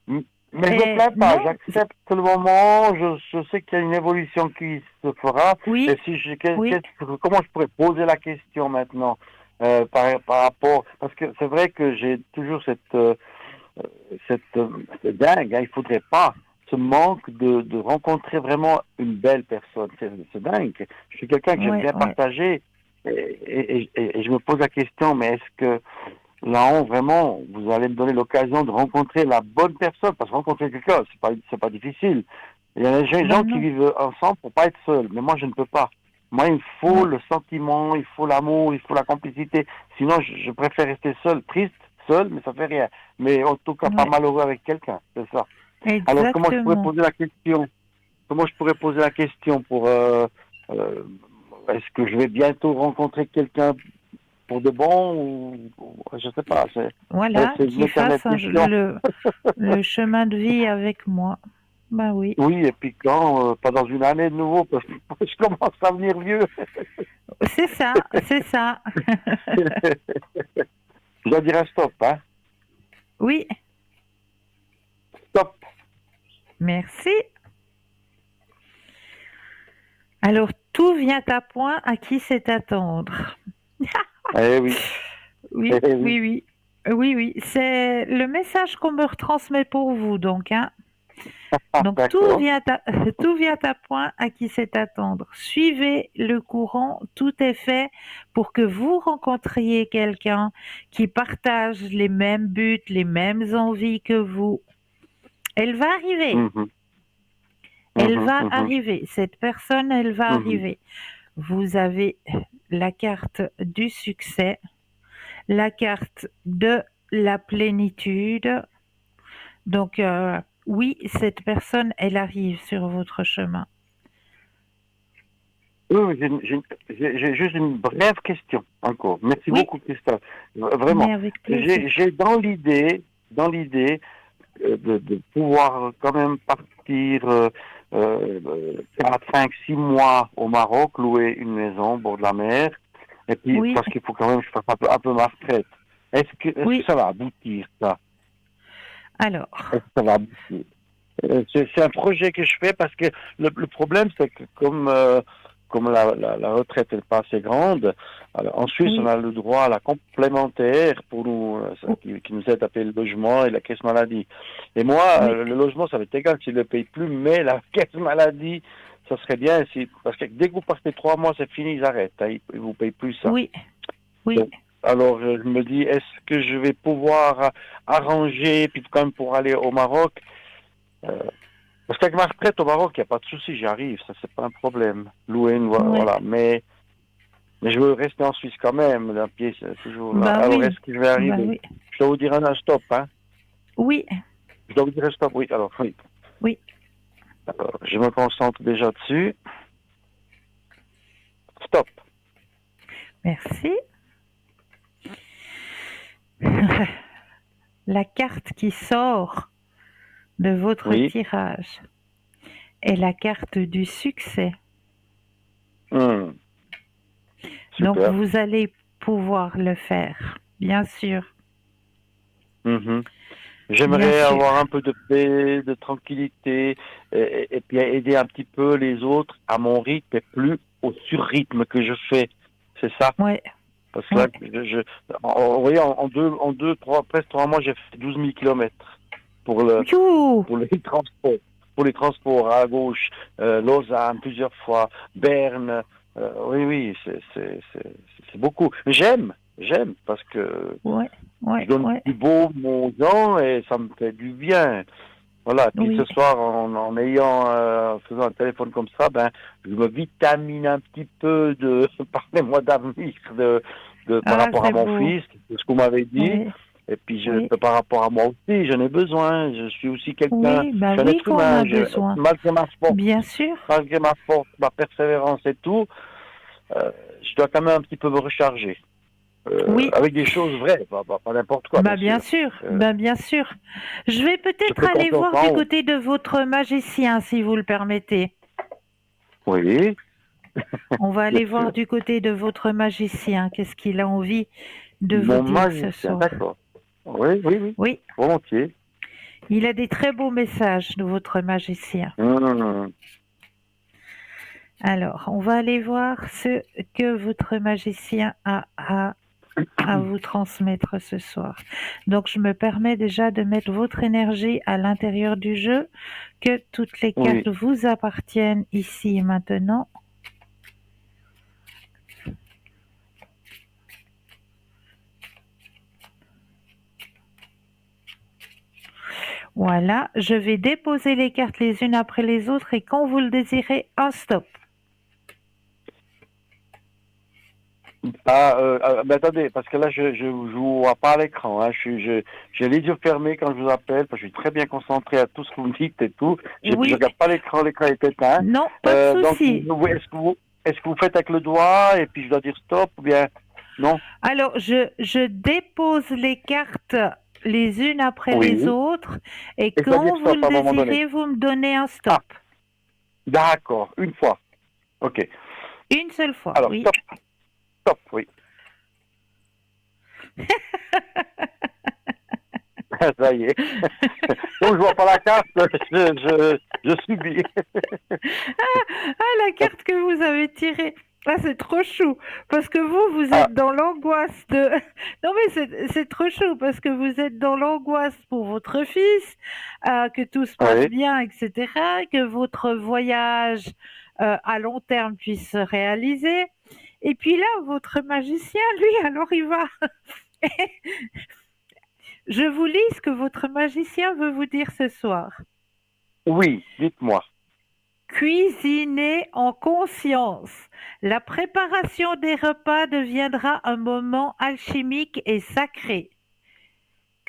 oui. Mais je me Et plains pas, non, j'accepte le moment, je sais qu'il y a une évolution qui se fera. Et oui, si oui. comment je pourrais poser la question maintenant par rapport, parce que c'est vrai que j'ai toujours c'est dingue, hein, il faudrait pas ce manque de rencontrer vraiment une belle personne, c'est dingue. Je suis quelqu'un que j'aime Ouais, bien ouais. partager et je me pose la question, mais est-ce que là, vraiment, vous allez me donner l'occasion de rencontrer la bonne personne, parce que rencontrer quelqu'un, c'est pas difficile. Il y a des gens Ben qui non, vivent ensemble pour pas être seuls, mais moi, je ne peux pas. Moi, il me faut ouais, le sentiment, il faut l'amour, il faut la complicité. Sinon, je préfère rester seul, triste, seul, mais ça fait rien. Mais en tout cas, pas ouais, malheureux avec quelqu'un, c'est ça. Alors, comment je pourrais exactement. poser la question? Comment je pourrais poser la question pour euh, est-ce que je vais bientôt rencontrer quelqu'un pour de bon ou je sais pas, Voilà, c'est une qu'il éternelle fasse question. le chemin de vie avec moi. Ben oui, Oui, et puis quand, pas dans une année de nouveau, parce que je commence à venir vieux. c'est ça, c'est ça. Je dois dire un stop, hein. Oui, Stop. merci. Alors, tout vient à point à qui sait attendre. Eh oui, Oui, eh oui. oui, oui. Oui, oui, c'est le message qu'on me retransmet pour vous, donc, hein. Ah, Donc d'accord. tout vient à point à qui sait attendre. Suivez le courant, tout est fait pour que vous rencontriez quelqu'un qui partage les mêmes buts, les mêmes envies que vous. Elle va arriver, Mhm, elle mhm, va mhm, arriver, cette personne, elle va mhm. arriver. Vous avez la carte du succès, la carte de la plénitude. Donc oui, cette personne, elle arrive sur votre chemin. Oui, oui, j'ai juste une brève question encore. Merci Oui, beaucoup, Christophe. mais Vraiment, avec plaisir. j'ai dans l'idée de pouvoir quand même partir 4, 5, 6 mois au Maroc, louer une maison au bord de la mer, et puis Oui, parce qu'il faut quand même que je fasse un peu ma retraite. Est-ce que oui. ça va aboutir, ça? Alors, Est-ce que ça va aboutir? C'est un projet que je fais parce que le problème, c'est que comme la retraite n'est pas assez grande, alors, en Suisse, on oui, a le droit à la complémentaire pour nous, qui nous aide à payer le logement et la caisse maladie. Et moi, oui, le logement, ça va être égal s'il ne le paye plus, mais la caisse maladie, ça serait bien si, parce que dès que vous partez 3 mois, c'est fini, ils arrêtent, hein, ils ne vous payent plus ça. oui, oui, Donc, alors, je me dis, est-ce que je vais pouvoir arranger, puis quand même pour aller au Maroc, euh, parce qu'avec ma retraite au Maroc, il n'y a pas de souci, j'y arrive, ça c'est pas un problème. Louer une oui. voilà. Mais je veux rester en Suisse quand même, d'un pied c'est toujours là. Bah Alors oui, est-ce que je vais bah arriver? oui, Je dois vous dire un stop, hein? oui, Je dois vous dire un stop, oui. Alors oui. oui. Alors, je me concentre déjà dessus. Stop. Merci. La carte qui sort de votre Oui. tirage est la carte du succès. Hmm. Donc Super. vous allez pouvoir le faire, bien sûr, Mhm. bien J'aimerais sûr. avoir un peu de paix, de tranquillité, et puis aider un petit peu les autres à mon rythme et plus au surrythme que je fais. C'est ça. Ouais, Parce que là, ouais. vous voyez, en deux, trois, presque 3 mois, j'ai fait 12 000 kilomètres pour You, pour les transports. Pour les transports à gauche, Lausanne plusieurs fois, Berne. Oui, oui, c'est beaucoup. Mais j'aime, parce que ouais, je ouais, donne ouais. du beau aux gens et ça me fait du bien. Voilà, puis ce Oui, soir, en faisant un téléphone comme ça, ben, je me vitamine un petit peu parlez-moi d'avenir, par ah rapport à c'est mon beau. fils, de ce qu'on m'avait dit. Oui, Et puis, Oui. par rapport à moi aussi, j'en ai besoin. Je suis aussi quelqu'un, Oui, je bah suis un oui être qu'on a humain. besoin. Bien sûr. Malgré ma force, ma persévérance et tout, je dois quand même un petit peu me recharger. Oui, Avec des choses vraies, pas n'importe quoi, bien bah bien sûr. sûr, Euh, bah bien sûr. Je vais je peut-être fais aller confiance voir du en eux. côté de votre magicien, si vous le permettez. Oui, On va bien aller voir sûr. du côté de votre magicien. Qu'est-ce qu'il a envie de vous Mon dire ce magicien, soir? d'accord. Oui, oui, oui, Oui, volontiers. il a des très beaux messages de votre magicien. Hum, Alors, on va aller voir ce que votre magicien a à vous transmettre ce soir. Donc, je me permets déjà de mettre votre énergie à l'intérieur du jeu, que toutes les oui. cartes vous appartiennent ici et maintenant. Voilà, je vais déposer les cartes les unes après les autres et quand vous le désirez, un stop. Mais attendez, parce que là, je vous vois pas à l'écran. Hein. J'ai les yeux fermés quand je vous appelle, parce que je suis très bien concentré à tout ce que vous me dites et tout. Je Oui, regarde pas l'écran est éteint. non, pas de Donc, souci. est-ce que vous faites avec le doigt et puis je dois dire stop ou bien non? Alors, je dépose les cartes les unes après les Oui. autres et Et je dois dire quand vous stop le à un moment donné. désirez, vous me donnez un Ah, stop. d'accord, une fois. Ok. Une seule fois, Alors, oui. stop, stop, oui. Ça y est. Donc, je vois pas la carte, je subis. Ah, la carte que vous avez tirée. Ah, c'est trop chou. Parce que vous Ah, êtes dans l'angoisse de... Non, mais c'est trop chou parce que vous êtes dans l'angoisse pour votre fils, que tout se passe oui. bien, etc., que votre voyage à long terme puisse se réaliser. Et puis là, votre magicien, lui, alors il va... Je vous lis ce que votre magicien veut vous dire ce soir. Oui, dites-moi. Cuisiner en conscience. La préparation des repas deviendra un moment alchimique et sacré.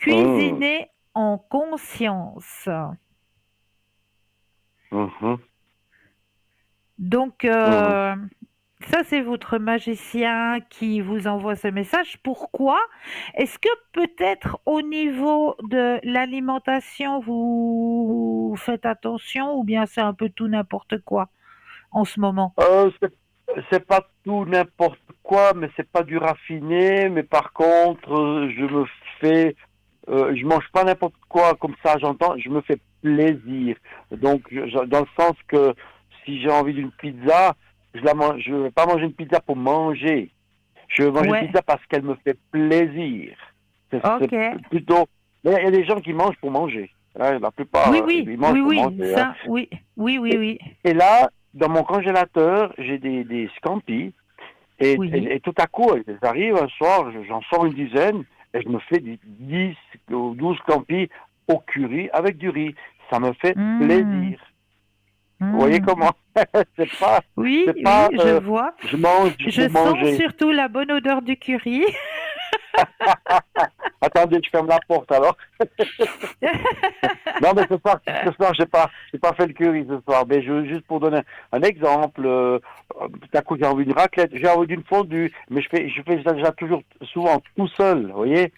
Hum, Cuisiner en conscience. mhm, Donc, mhm. ça, c'est votre magicien qui vous envoie ce message. Pourquoi? Est-ce que peut-être au niveau de l'alimentation, vous faites attention ou bien c'est un peu tout n'importe quoi en ce moment? C'est pas tout n'importe quoi, mais c'est pas du raffiné. Mais par contre, je mange pas n'importe quoi comme ça. J'entends, je me fais plaisir. Donc, dans le sens que si j'ai envie d'une pizza, je vais pas manger une pizza pour manger. Je vais manger une Ouais, pizza parce qu'elle me fait plaisir. C'est ok. plutôt. Mais il y a des gens qui mangent pour manger. Hein, la plupart, Oui, oui, ils oui, mangent pour oui, manger. Hein. ça, oui, oui, oui, Et, oui, et là, dans mon congélateur, j'ai des scampi. oui. Et tout à coup, ils arrivent un soir, j'en sors une dizaine, et je me fais 10 ou 12 scampi au curry avec du riz. Ça me fait Hmm, plaisir. Vous voyez hmm. comment? c'est pas, Oui, c'est oui, pas, je vois. je mange Je pour sens manger. surtout la bonne odeur du curry. Attendez, je ferme la porte alors. Non, mais ce soir, j'ai pas fait le curry ce soir. Mais juste pour donner un exemple, tout à coup, j'ai envie d'une raclette, j'ai envie d'une fondue, mais je fais ça déjà toujours, souvent tout seul, vous voyez.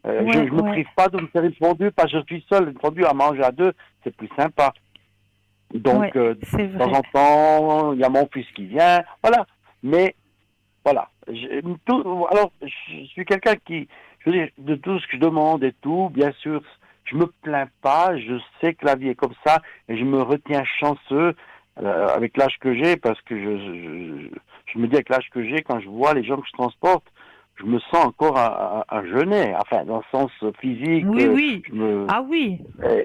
Ouais, Je me ouais, prive pas de me faire une fondue parce que je suis seul. Une fondue à manger à deux, c'est plus sympa. ouais, Donc, c'est de temps vrai. en temps, il y a mon fils qui vient, voilà. Mais voilà. Alors, je suis quelqu'un qui, je veux dire, de tout ce que je demande et tout, bien sûr, je me plains pas, je sais que la vie est comme ça, et je me retiens chanceux avec l'âge que j'ai, parce que je me dis avec l'âge que j'ai, quand je vois les gens que je transporte, je me sens encore un jeunet, enfin, dans le sens physique, Oui, oui. je me, Ah oui. euh,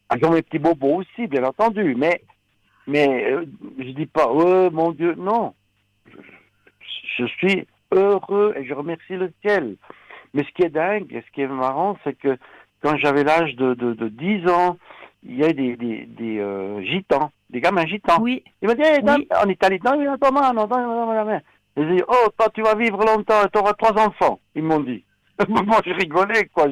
avec mes petits bobos aussi, bien entendu, mais je dis pas, oh mon Dieu, non, je suis heureux et je remercie le ciel. Mais ce qui est dingue et ce qui est marrant, c'est que quand j'avais l'âge de 10 ans, il y a des gitans, des gamins gitans. Oui, Ils m'ont dit, hey, oui. en Italie, non, non, non, non, non, non. Ils m'ont dit, oh, toi, tu vas vivre longtemps et tu auras 3 enfants, ils m'ont dit. Moi, je rigolais, quoi.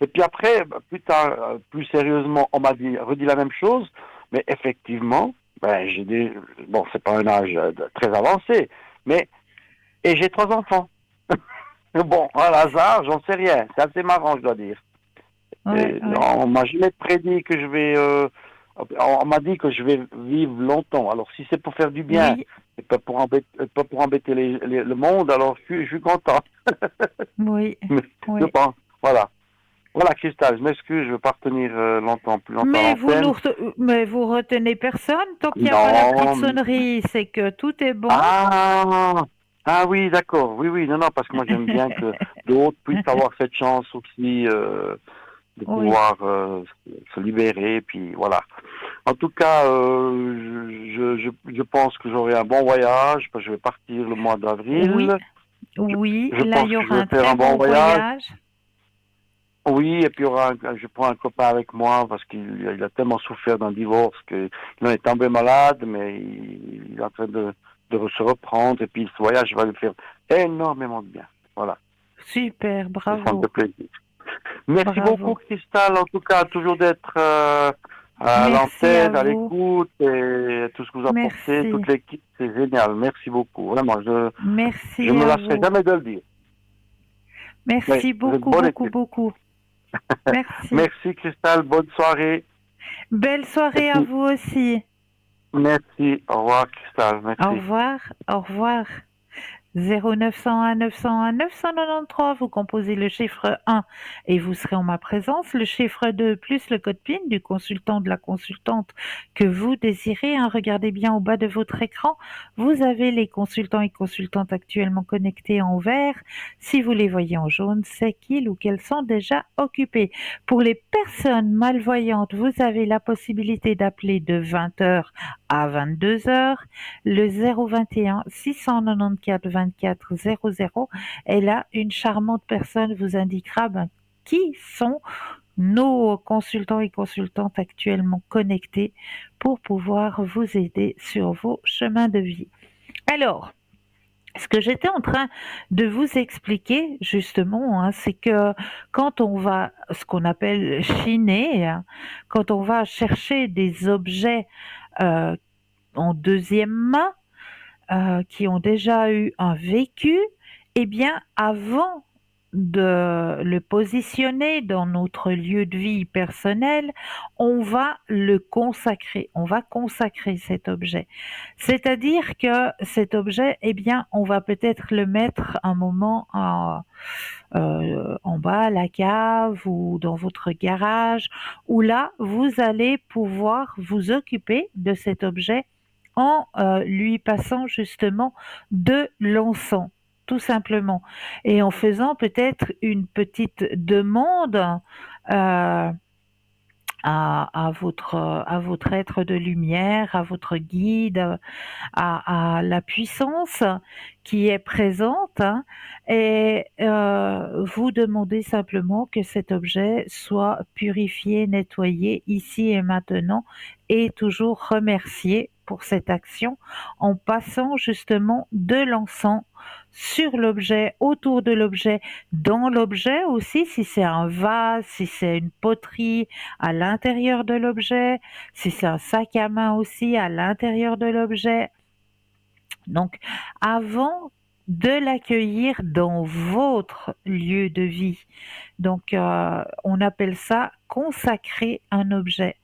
Et puis après, plus tard, plus sérieusement, on m'a redit la même chose. Mais effectivement, ben, bon, c'est pas un âge très avancé, mais, et j'ai 3 enfants. Bon, un hasard, j'en sais rien. C'est assez marrant, je dois dire. Ouais, ouais. On m'a jamais prédit que je vais. On m'a dit que je vais vivre longtemps. Alors, si c'est pour faire du bien Oui, et pas pour embêter le monde, alors je suis content. oui, Mais je oui. pense. Voilà. Voilà, Christelle, je m'excuse, je ne veux pas retenir plus longtemps l'antenne. Mais vous retenez personne tant qu'il n'y a pas la petite Non. sonnerie, c'est que tout est bon. Ah, ah oui, d'accord. Oui, oui, non, non, parce que moi j'aime bien que d'autres puissent avoir cette chance aussi de Oui, pouvoir se libérer. Puis voilà. En tout cas, je pense que j'aurai un bon voyage, parce que je vais partir le mois oui, d'avril. oui. Je Là, pense il y que je aura vais un faire très un bon bon voyage. voyage. Oui, et puis je prends un copain avec moi parce qu'il a tellement souffert d'un divorce qu'il en est tombé malade, mais il est en train de se reprendre. Et puis ce voyage va lui faire énormément de bien. Voilà, Super, et ça me bravo, fait plaisir. Merci beaucoup, bravo. Cristal, en tout cas, toujours d'être à Merci à l'antenne, à vous. l'écoute, et tout ce que vous apportez, Merci, toute l'équipe, c'est génial. Merci beaucoup. Vraiment, je merci me à lasserai vous. jamais de le dire. Oui, Merci vous êtes beaucoup, bonne beaucoup, équipe. beaucoup. Merci. Merci, Cristal, bonne soirée. Belle Et soirée à puis, vous aussi. merci. Au revoir, Cristal. Au Merci. revoir, au revoir. 0901 901 993, vous composez le chiffre 1 et vous serez en ma présence, le chiffre 2 plus le code PIN du consultant, de la consultante que vous désirez. Regardez bien au bas de votre écran, vous avez les consultants et consultantes actuellement connectés en vert. Si vous les voyez en jaune, c'est qu'ils ou qu'elles sont déjà occupés. Pour les personnes malvoyantes, vous avez la possibilité d'appeler de 20h à 22h le 021 694 24 00. Et là, une charmante personne vous indiquera qui sont nos consultants et consultantes actuellement connectés pour pouvoir vous aider sur vos chemins de vie. Alors, ce que j'étais en train de vous expliquer justement, c'est que quand on va, ce qu'on appelle chiner, quand on va chercher des objets euh, en deuxième main, qui ont déjà eu un vécu, eh bien, avant de le positionner dans notre lieu de vie personnel, on va le consacrer, on va consacrer cet objet. C'est-à-dire que cet objet, eh bien, on va peut-être le mettre un moment en bas à la cave ou dans votre garage, où là, vous allez pouvoir vous occuper de cet objet en lui passant justement de l'encens, tout simplement, et en faisant peut-être une petite demande euh, à votre être de lumière, à votre guide, à la puissance qui est présente, et vous demandez simplement que cet objet soit purifié, nettoyé ici et maintenant, et toujours remercié pour cette action en passant justement de l'encens sur l'objet, autour de l'objet, dans l'objet aussi, si c'est un vase, si c'est une poterie, à l'intérieur de l'objet, si c'est un sac à main aussi, à l'intérieur de l'objet. Donc, avant de l'accueillir dans votre lieu de vie, donc on appelle ça consacrer un objet.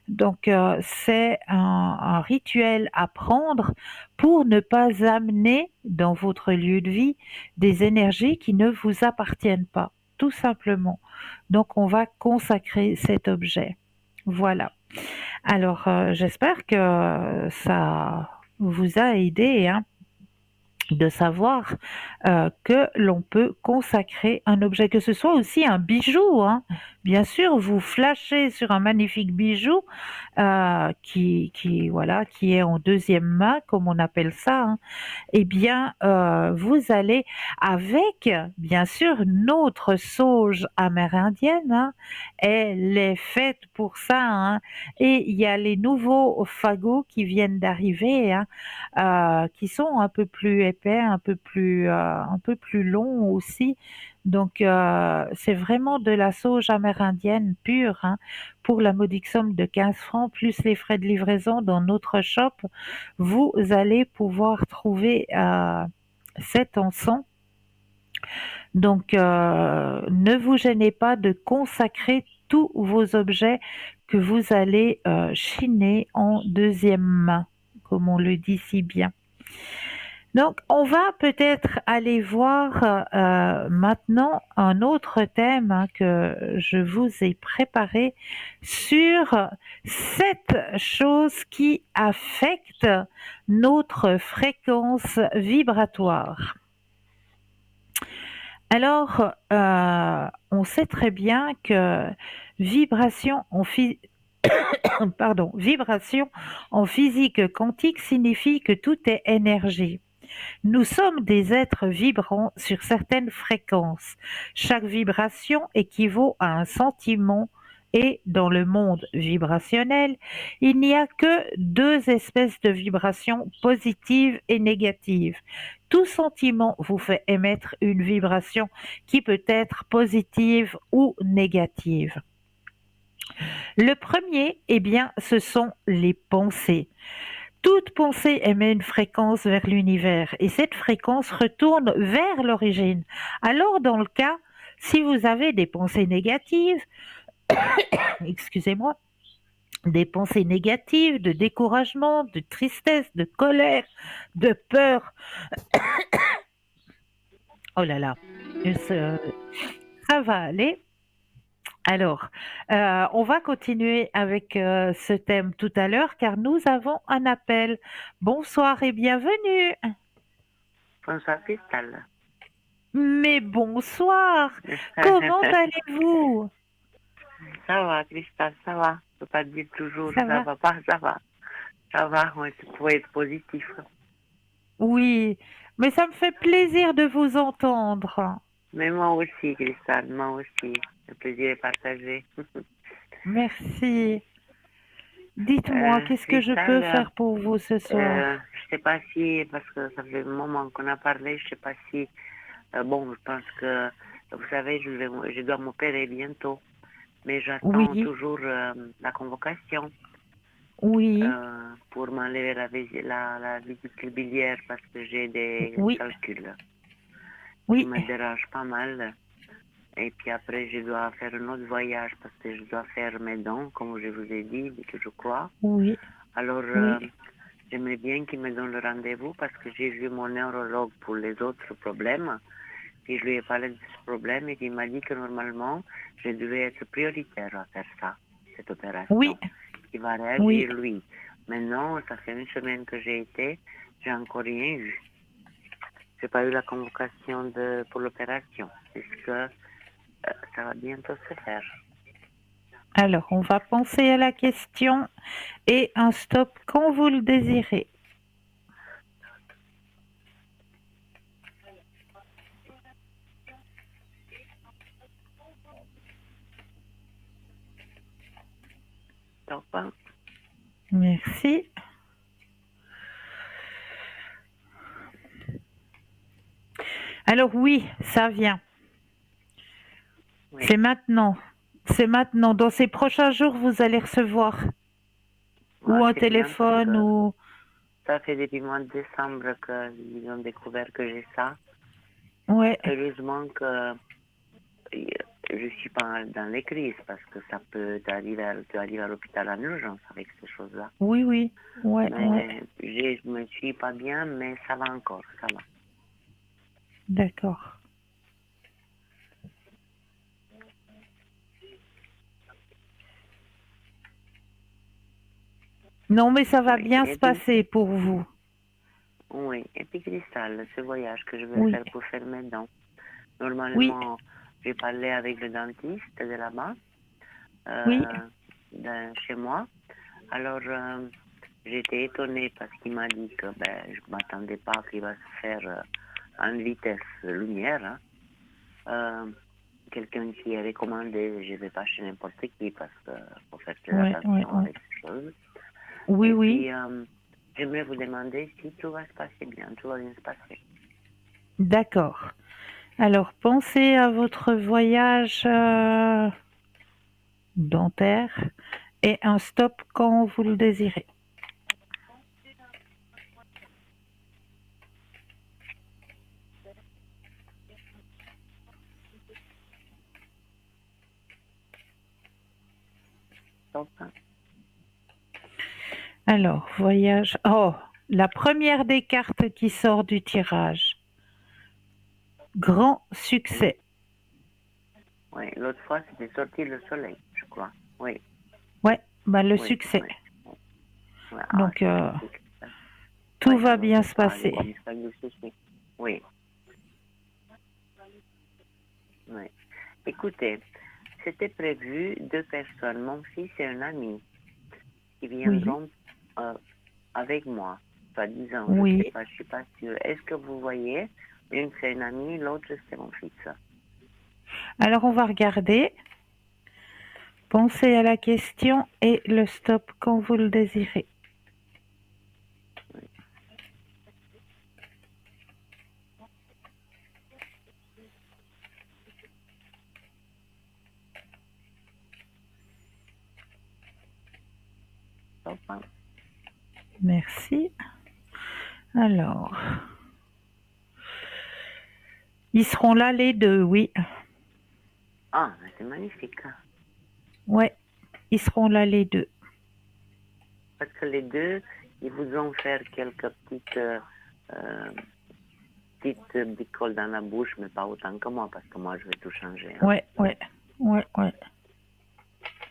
Donc, c'est un rituel à prendre pour ne pas amener dans votre lieu de vie des énergies qui ne vous appartiennent pas, tout simplement. Donc, on va consacrer cet objet. Voilà. Alors, j'espère que ça vous a aidé, de savoir que l'on peut consacrer un objet, que ce soit aussi un bijou. Bien sûr, vous flashez sur un magnifique bijou voilà, qui est en deuxième main, comme on appelle ça. Eh bien, vous allez avec, bien sûr, notre sauge amérindienne, elle est faite pour ça, et il y a les nouveaux fagots qui viennent d'arriver, qui sont un peu plus épais, épais, un peu plus long aussi. Donc, c'est vraiment de la sauge amérindienne pure, hein, pour la modique somme de 15 francs, plus les frais de livraison dans notre shop. Vous allez pouvoir trouver cet encens. Donc, ne vous gênez pas de consacrer tous vos objets que vous allez chiner en deuxième main, comme on le dit si bien. Donc, on va peut-être aller voir maintenant un autre thème, hein, que je vous ai préparé sur 7 choses qui affectent notre fréquence vibratoire. Alors, on sait très bien que vibration en vibration en physique quantique signifie que tout est énergie. Nous sommes des êtres vibrants sur certaines fréquences. Chaque vibration équivaut à un sentiment et dans le monde vibrationnel, il n'y a que 2 espèces de vibrations positives et négatives. Tout sentiment vous fait émettre une vibration qui peut être positive ou négative. Le premier, eh bien, ce sont les pensées. Toute pensée émet une fréquence vers l'univers et cette fréquence retourne vers l'origine. Alors, dans le cas, si vous avez des pensées négatives, excusez-moi, des pensées négatives, de découragement, de tristesse, de colère, de peur, oh là là, ça va aller. Alors, on va continuer avec ce thème tout à l'heure car nous avons un appel. Bonsoir et bienvenue. Bonsoir Cristal. Mais bonsoir, comment allez-vous? Ça va Cristal, ça va. Je peux pas dire toujours Ça ça va? va pas, ça va. Ça va, ouais, il faut être positif. Oui, mais ça me fait plaisir de vous entendre. Mais moi aussi Cristal, moi aussi. Le plaisir est partagé. Merci. Dites-moi, qu'est-ce que je peux faire pour vous ce soir? Je sais pas si, parce que ça fait un moment qu'on a parlé, je sais pas si, bon, je pense que, vous savez, je dois m'opérer bientôt, mais j'attends Oui, toujours la convocation oui, pour m'enlever la vésicule biliaire parce que j'ai des oui, calculs qui oui, me dérangent pas mal. Et puis après, je dois faire un autre voyage parce que je dois faire mes dents, comme je vous ai dit, que je crois. oui, Alors, oui, j'aimerais bien qu'il me donne le rendez-vous parce que j'ai vu mon neurologue pour les autres problèmes. Puis je lui ai parlé de ce problème et il m'a dit que normalement, je devais être prioritaire à faire ça, cette oui, opération. Il va oui. réagir lui. Maintenant, ça fait une semaine que j'ai été, j'ai encore rien eu. J'ai pas eu la convocation pour l'opération, puisque ça va bientôt se faire. Alors, on va penser à la question et un stop quand vous le désirez. Donc, hein, Merci. Alors oui, ça vient. oui. C'est maintenant. C'est maintenant. Dans ces prochains jours, vous allez recevoir ou un C'est bien parce téléphone que ou... ça fait depuis le mois de décembre qu'ils ont découvert que j'ai ça. Ouais, Heureusement que je suis pas dans les crises parce que ça peut arriver à l'hôpital en urgence avec ces choses-là. oui, oui. Ouais, ouais. Mais je me suis pas bien, mais ça va encore, ça va. D'accord. Non, mais ça va Oui. bien Et se puis, passer pour vous. oui. Et puis Cristal, ce voyage que je vais Oui, faire pour faire mes dents. oui, Normalement, j'ai parlé avec le dentiste de là-bas, oui, chez moi. Alors, j'étais étonnée parce qu'il m'a dit que je ne m'attendais pas qu'il va se faire en vitesse lumière. Hein. Quelqu'un qui est recommandé, je ne vais pas chez n'importe qui parce qu'il faut faire très ouais, ouais, attention ouais. avec ces choses. Oui, Et oui, puis, j'aimerais vous demander si tout va se passer bien, tout va bien se passer. D'accord. Alors, pensez à votre voyage dentaire et un stop quand vous le désirez. Stop, hein. Alors, voyage. Oh, la première des cartes qui sort du tirage. Grand succès. Oui, l'autre fois, c'était sorti le soleil, je crois. Oui, Ouais, bah le oui, succès. oui. Ouais, Donc, c'est magnifique. tout Oui, va alors bien je se parle passer. comme ça du souci. Oui, oui. Écoutez, c'était prévu 2 personnes, mon fils et un ami, qui Oui, viendront avec moi, soi-disant, je sais oui. pas, je suis pas sûre. Est-ce que vous voyez, une c'est un ami, l'autre c'est mon fils. Alors, on va regarder. Pensez à la question et le stop quand vous le désirez. Stop, hein. Merci. Alors, ils seront là les deux, oui. Ah, c'est magnifique. Ouais, ils seront là les deux. Parce que les deux, ils vous ont fait quelques petites bricoles dans la bouche, mais pas autant que moi, parce que moi, je vais tout changer. Hein. Ouais, ouais, ouais, ouais.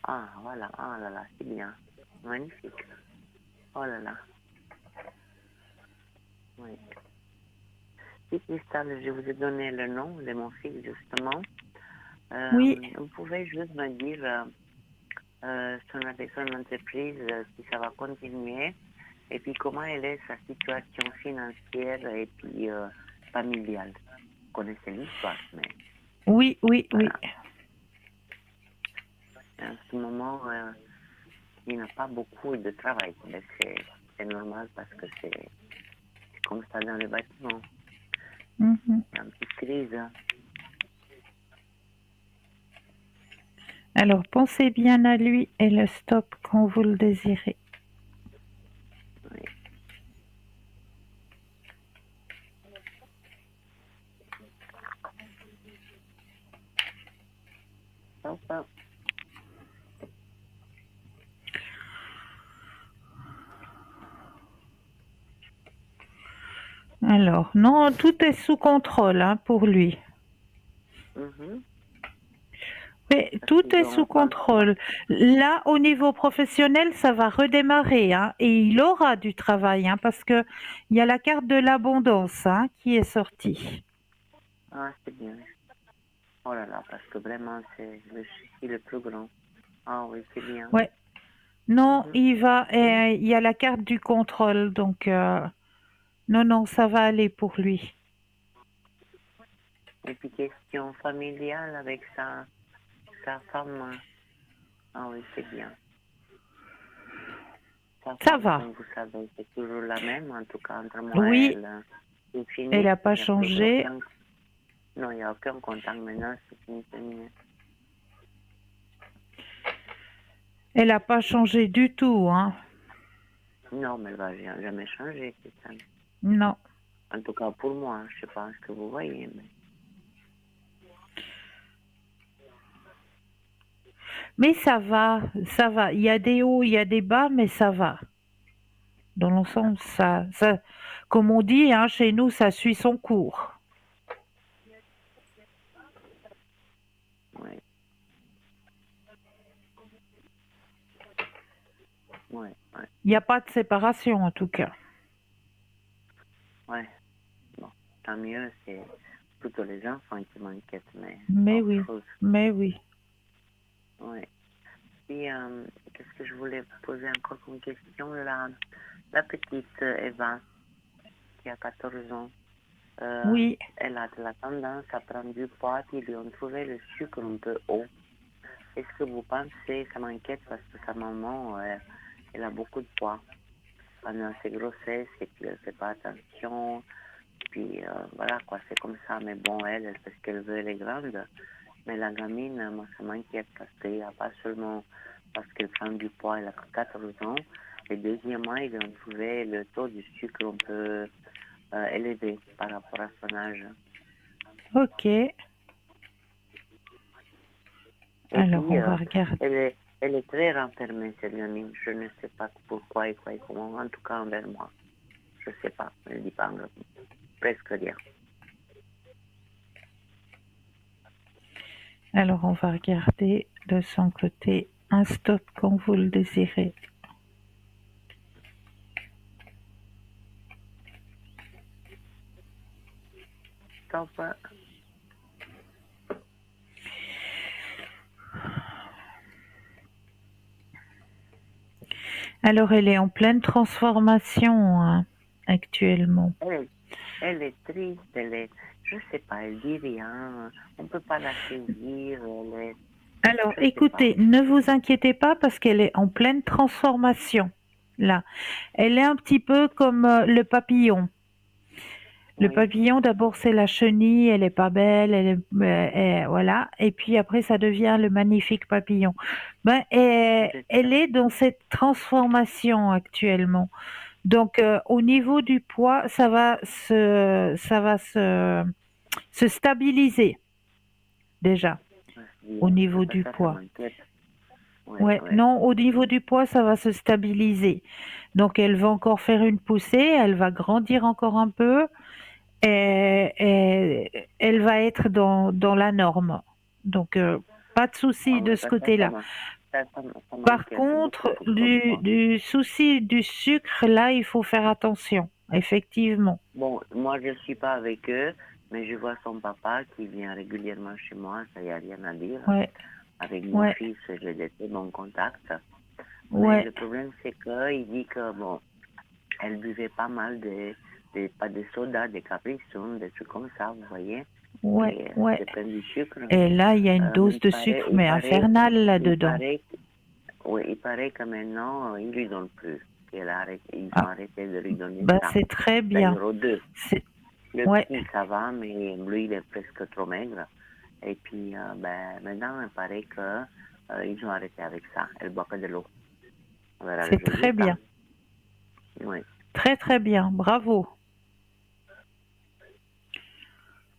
Ah, voilà. Ah là là, c'est bien. Magnifique. Oh là là. Oui. Si, Cristal, je vous ai donné le nom de mon fils, justement. Oui, Vous pouvez juste me dire avec son entreprise, si ça va continuer, et puis comment elle est sa situation financière et puis familiale. Vous connaissez l'histoire, mais oui, oui, oui. voilà. En ce moment, il n'a pas beaucoup de travail. Mais c'est normal parce que c'est comme ça dans le bâtiment. Mhm. Il y a une petite crise. Hein. Alors, pensez bien à lui et le stop quand vous le désirez. Oui. Enfin, Alors, non, tout est sous contrôle hein, pour lui. mhm. Oui, Parce tout qu'ils est ont sous pas contrôle. Là, au niveau professionnel, ça va redémarrer hein, et il aura du travail hein, parce que il y a la carte de l'abondance hein, qui est sortie. Ah, c'est bien. Oh là là, parce que vraiment, c'est le souci le plus grand. Ah oui, c'est bien. Ouais. Non, Mhm. il va. Oui. Il y a la carte du contrôle, donc non, non, ça va aller pour lui. Et puis, question familiale avec sa femme. Ah oui, c'est bien. Sa Ça femme, va. comme vous savez, c'est toujours la même, en tout cas entre moi et Oui, elle. C'est elle fini. n'a pas Il n'y a plus changé. aucun. Non, il n'y a aucun contact maintenant, c'est fini, c'est fini. Elle n'a pas changé du tout, hein. Non, mais elle va jamais changer, c'est ça. Non. En tout cas, pour moi, je ne sais pas ce que vous voyez, mais. Mais ça va, ça va. Il y a des hauts, il y a des bas, mais ça va. Dans l'ensemble, D'accord. comme on dit, hein, chez nous, ça suit son cours. Oui. Oui, oui, Il n'y a pas de séparation, en tout cas. oui. Bon, tant mieux, c'est plutôt les enfants qui m'inquiètent, mais pas Mais autre oui, chose. mais oui. Oui. Puis, qu'est-ce que je voulais poser encore comme question? La petite Eva, qui a 14 ans, Oui. elle a de la tendance à prendre du poids, puis ils lui ont trouvé le sucre un peu haut. Est-ce que vous pensez, ça m'inquiète parce que sa maman, elle a beaucoup de poids. pendant ses grossesses et qu'elle ne fait pas attention. Puis voilà quoi, c'est comme ça. Mais bon, elle parce qu'elle veut, elle est grande. Mais la gamine, moi, ça m'inquiète parce qu'il n'y a pas seulement parce qu'elle prend du poids, elle a 14 ans. Et deuxièmement, ils ont trouvé le taux du sucre un peu élevé par rapport à son âge. Ok. Et Alors, puis, on va regarder. elle est très renfermée, cette gamine. Je ne sais pas pourquoi et quoi et comment. En tout cas, envers moi. Je ne sais pas. Elle ne dit pas presque rien. Alors, on va regarder de son côté un stop quand vous le désirez. Stop. Alors, elle est en pleine transformation hein, actuellement. Elle est triste, je ne sais pas, elle dit rien, on ne peut pas la saisir. Alors, écoutez, ne vous inquiétez pas parce qu'elle est en pleine transformation. Là, elle est un petit peu comme le papillon. Le Oui. papillon, d'abord, c'est la chenille, elle est pas belle, voilà. Et puis après, ça devient le magnifique papillon. Elle est dans cette transformation actuellement. Donc, au niveau du poids, ça va se stabiliser déjà au niveau du poids. Ouais, non, au niveau du poids, ça va se stabiliser. Donc, elle va encore faire une poussée, elle va grandir encore un peu et elle va être dans la norme. Donc, pas de souci de ce côté-là. Par contre, du souci du sucre, là, il faut faire attention, effectivement. Bon, moi, je ne suis pas avec eux, mais je vois son papa qui vient régulièrement chez moi, ça n'y a rien à dire. Ouais. Avec mon fils, j'ai des très bons contacts. Mais le problème, c'est qu'il dit que, bon, elle buvait pas mal pas des sodas, des capriccios, des trucs comme ça, vous voyez. Ouais. C'est plein du sucre. Et là, il y a une dose de sucre, mais infernale là-dedans. Il paraît que maintenant, ils ne lui donnent plus. Ils ont arrêté de lui donner ça. C'est très bien. Numéro 2. Le petit, ça va, mais lui, il est presque trop maigre. Et puis, maintenant, il paraît qu'ils ont arrêté avec ça. Elle boit que de l'eau. C'est très bien. Oui. Très, très bien. Bravo.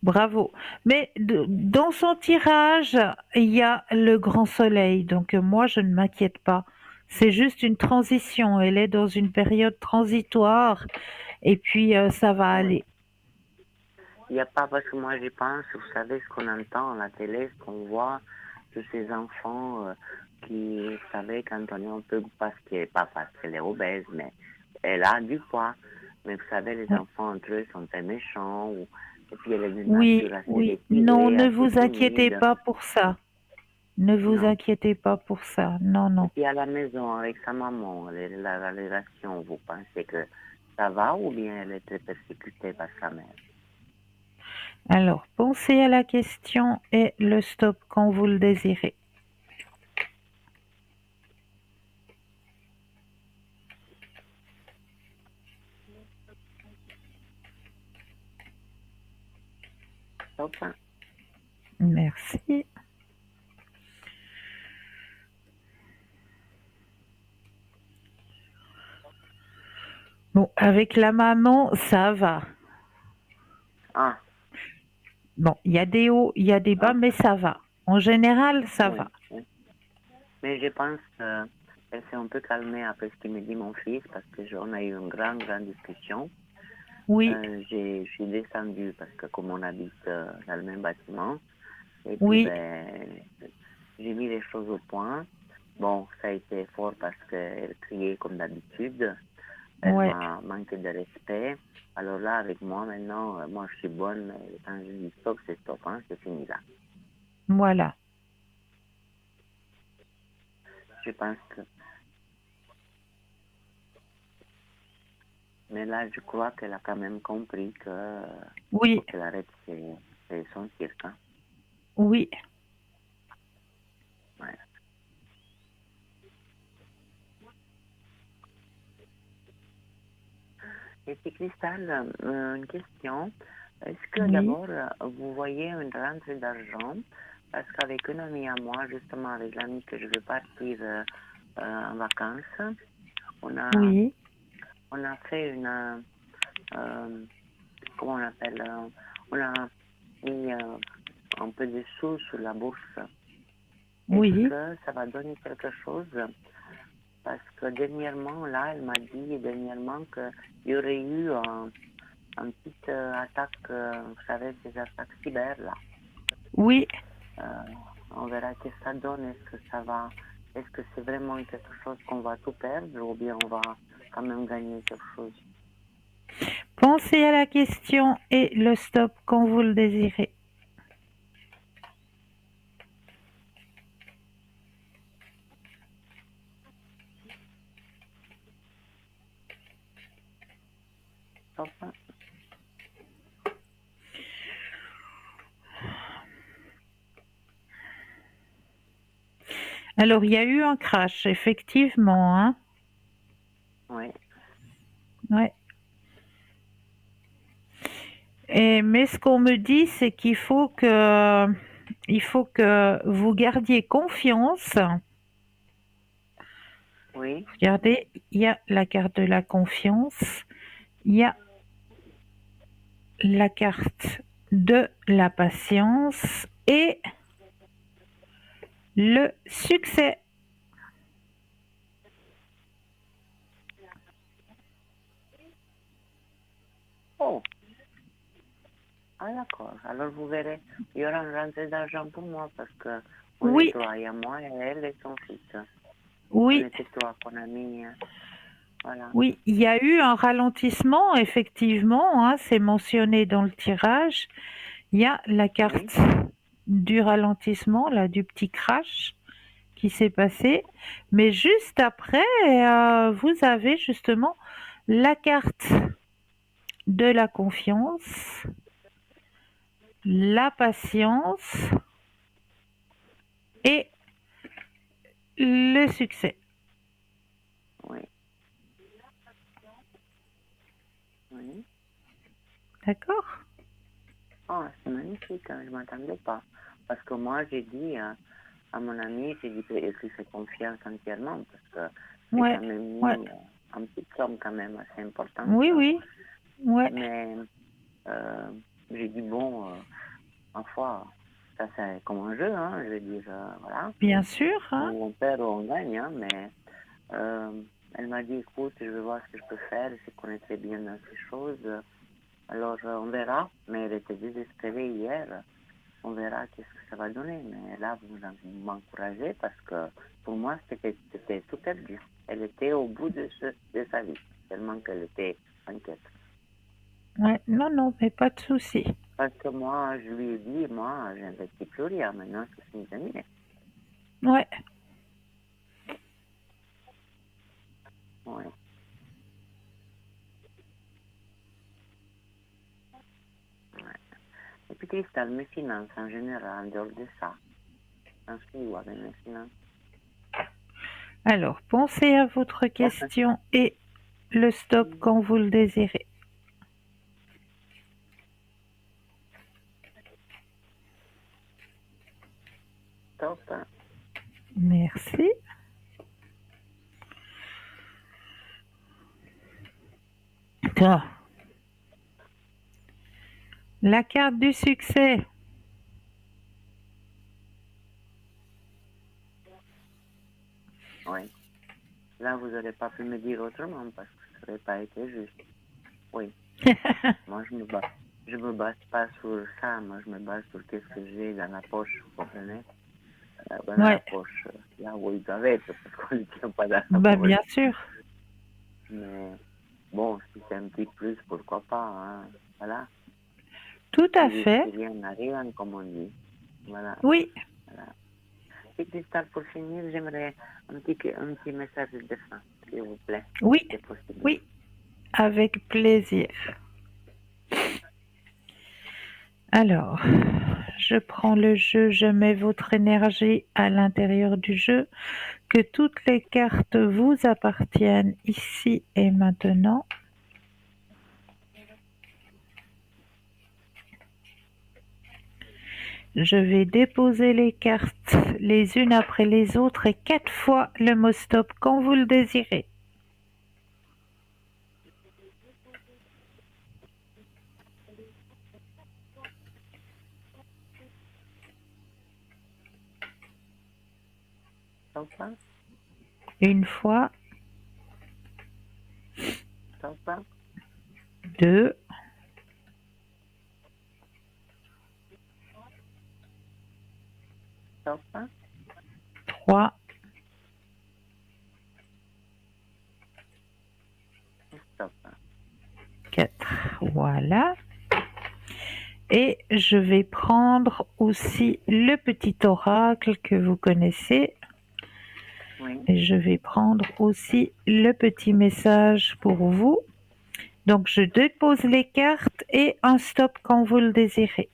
Bravo. Mais dans son tirage, il y a le grand soleil. Donc, moi, je ne m'inquiète pas. C'est juste une transition. Elle est dans une période transitoire. Et puis, ça va aller. Il n'y a pas, parce que moi, je pense, vous savez, ce qu'on entend à la télé, ce qu'on voit, de ces enfants qui, vous savez, quand on est un peu, pas parce qu'elle est obèse, mais elle a du poids. Mais vous savez, les enfants entre eux sont très méchants. Et puis, elle est d'une nature assez Oui. décidée, Non, ne assez vous inquiétez timide. pas pour ça. Ne vous inquiétez pas pour ça. Non, non. Et puis, à la maison, avec sa maman, la relation, vous pensez que ça va ou bien elle est très persécutée par sa mère? Alors, pensez à la question et le stop quand vous le désirez. Stop. Merci. Bon, avec la maman, ça va. Ah. Bon, il y a des hauts, il y a des bas, mais ça va. En général, ça va. Oui. Mais je pense qu'elle s'est un peu calmée après ce qu'il me dit mon fils, parce qu'on a eu une grande discussion. Oui. Je suis descendue parce que comme on habite dans le même bâtiment, et Oui. puis j'ai mis les choses au point. Bon, ça a été fort parce qu'elle criait comme d'habitude. Elle m'a manqué de respect. Alors là, avec moi, maintenant, moi je suis bonne, mais quand je dis stop, c'est stop, hein, c'est fini là. Voilà. Je pense que... Mais là, je crois qu'elle a quand même compris que faut qu'elle arrête son cirque. Hein. Oui. Ouais. Cristal, une question. Est-ce que Oui. d'abord, vous voyez une rentrée d'argent? Parce qu'avec une amie à moi, justement avec l'amie que je veux partir en vacances, on a, Oui. on a fait une, comment on appelle, on a mis un peu de sous sur la bourse. Est-ce Oui. que ça va donner quelque chose? Parce que dernièrement, là, elle m'a dit dernièrement qu'il y aurait eu une petite attaque, vous savez, ces attaques cyber, là. Oui. On verra ce que ça donne. Est-ce que ça va, est-ce que c'est vraiment quelque chose qu'on va tout perdre ou bien on va quand même gagner quelque chose? Pensez à la question et le stop quand vous le désirez. Stop. Alors, il y a eu un crash, effectivement, hein. Oui. Ouais. Mais ce qu'on me dit, c'est qu'il faut que vous gardiez confiance. Oui. Regardez, il y a la carte de la confiance, il y a la carte de la patience et le succès. Oh. Ah d'accord. Alors vous verrez, il y aura une rentrée d'argent pour moi parce que on est Oui, trois, il y a moi et elle et son fils. On oui, était trois qu'on a mis, voilà. oui. Il y a eu un ralentissement, effectivement, hein, c'est mentionné dans le tirage. Il y a la Oui. carte du ralentissement, là, du petit crash qui s'est passé. Mais juste après, vous avez justement la carte de la confiance, la patience et le succès. Oui. Oui. D'accord? Oh, c'est magnifique, hein, je ne m'attendais pas. Parce que moi, j'ai dit à mon ami, j'ai dit que je lui fais confiance entièrement parce que j'ai Ouais, quand même ouais. mis un petit somme quand même assez importante. Oui, oui, ouais. Mais j'ai dit, bon, ma foi, ça c'est comme un jeu, hein, je veux dire, voilà. Bien sûr, hein? On perd ou on gagne, hein, mais elle m'a dit, écoute, je vais voir ce que je peux faire, je connais très bien dans ces choses. Alors, on verra, mais elle était désespérée hier. On verra qu'est-ce que ça va donner. Mais là, vous m'encouragez parce que pour moi, c'était tout perdu. Elle était au bout de sa vie, tellement qu'elle était inquiète. Ouais, non, non, mais pas de souci. Parce que moi, je lui ai dit, moi, j'investis plus rien. Maintenant, c'est terminé. Ouais, Ouais. Ouais. Et puis, Cristal, mes finances en général, en dehors de ça, j'en suis où avec mes finances? alors pensez à votre question et le stop quand vous le désirez. Top. Merci. Ah. La carte du succès. Oui. Là, vous n'aurez pas pu me dire autrement parce que ça n'aurait pas été juste. Oui. Moi, je me base pas sur ça. Moi, je me base sur ce que j'ai dans la poche, vous comprenez? Dans la Ouais, poche, là où ils doivent être, parce qu'on ne les tient pas dans la bah poche. bien sûr. Mais bon, si c'est un petit plus, pourquoi pas, hein? Voilà. Tout à Si fait. rien n'a rien, comme on dit. Voilà. Oui, Voilà. Et Cristal, pour finir, j'aimerais un petit message de fin, s'il vous plaît, oui, si c'est possible. oui, avec plaisir. Alors, je prends le jeu, je mets votre énergie à l'intérieur du jeu, que toutes les cartes vous appartiennent ici et maintenant. Je vais déposer les cartes les unes après les autres et 4 fois le mot stop quand vous le désirez. Stop. Une fois, Stop. 2, Stop. 3, Stop. 4. Voilà. Et je vais prendre aussi le petit oracle que vous connaissez. Oui. Et je vais prendre aussi le petit message pour vous. Donc je dépose les cartes et un stop quand vous le désirez.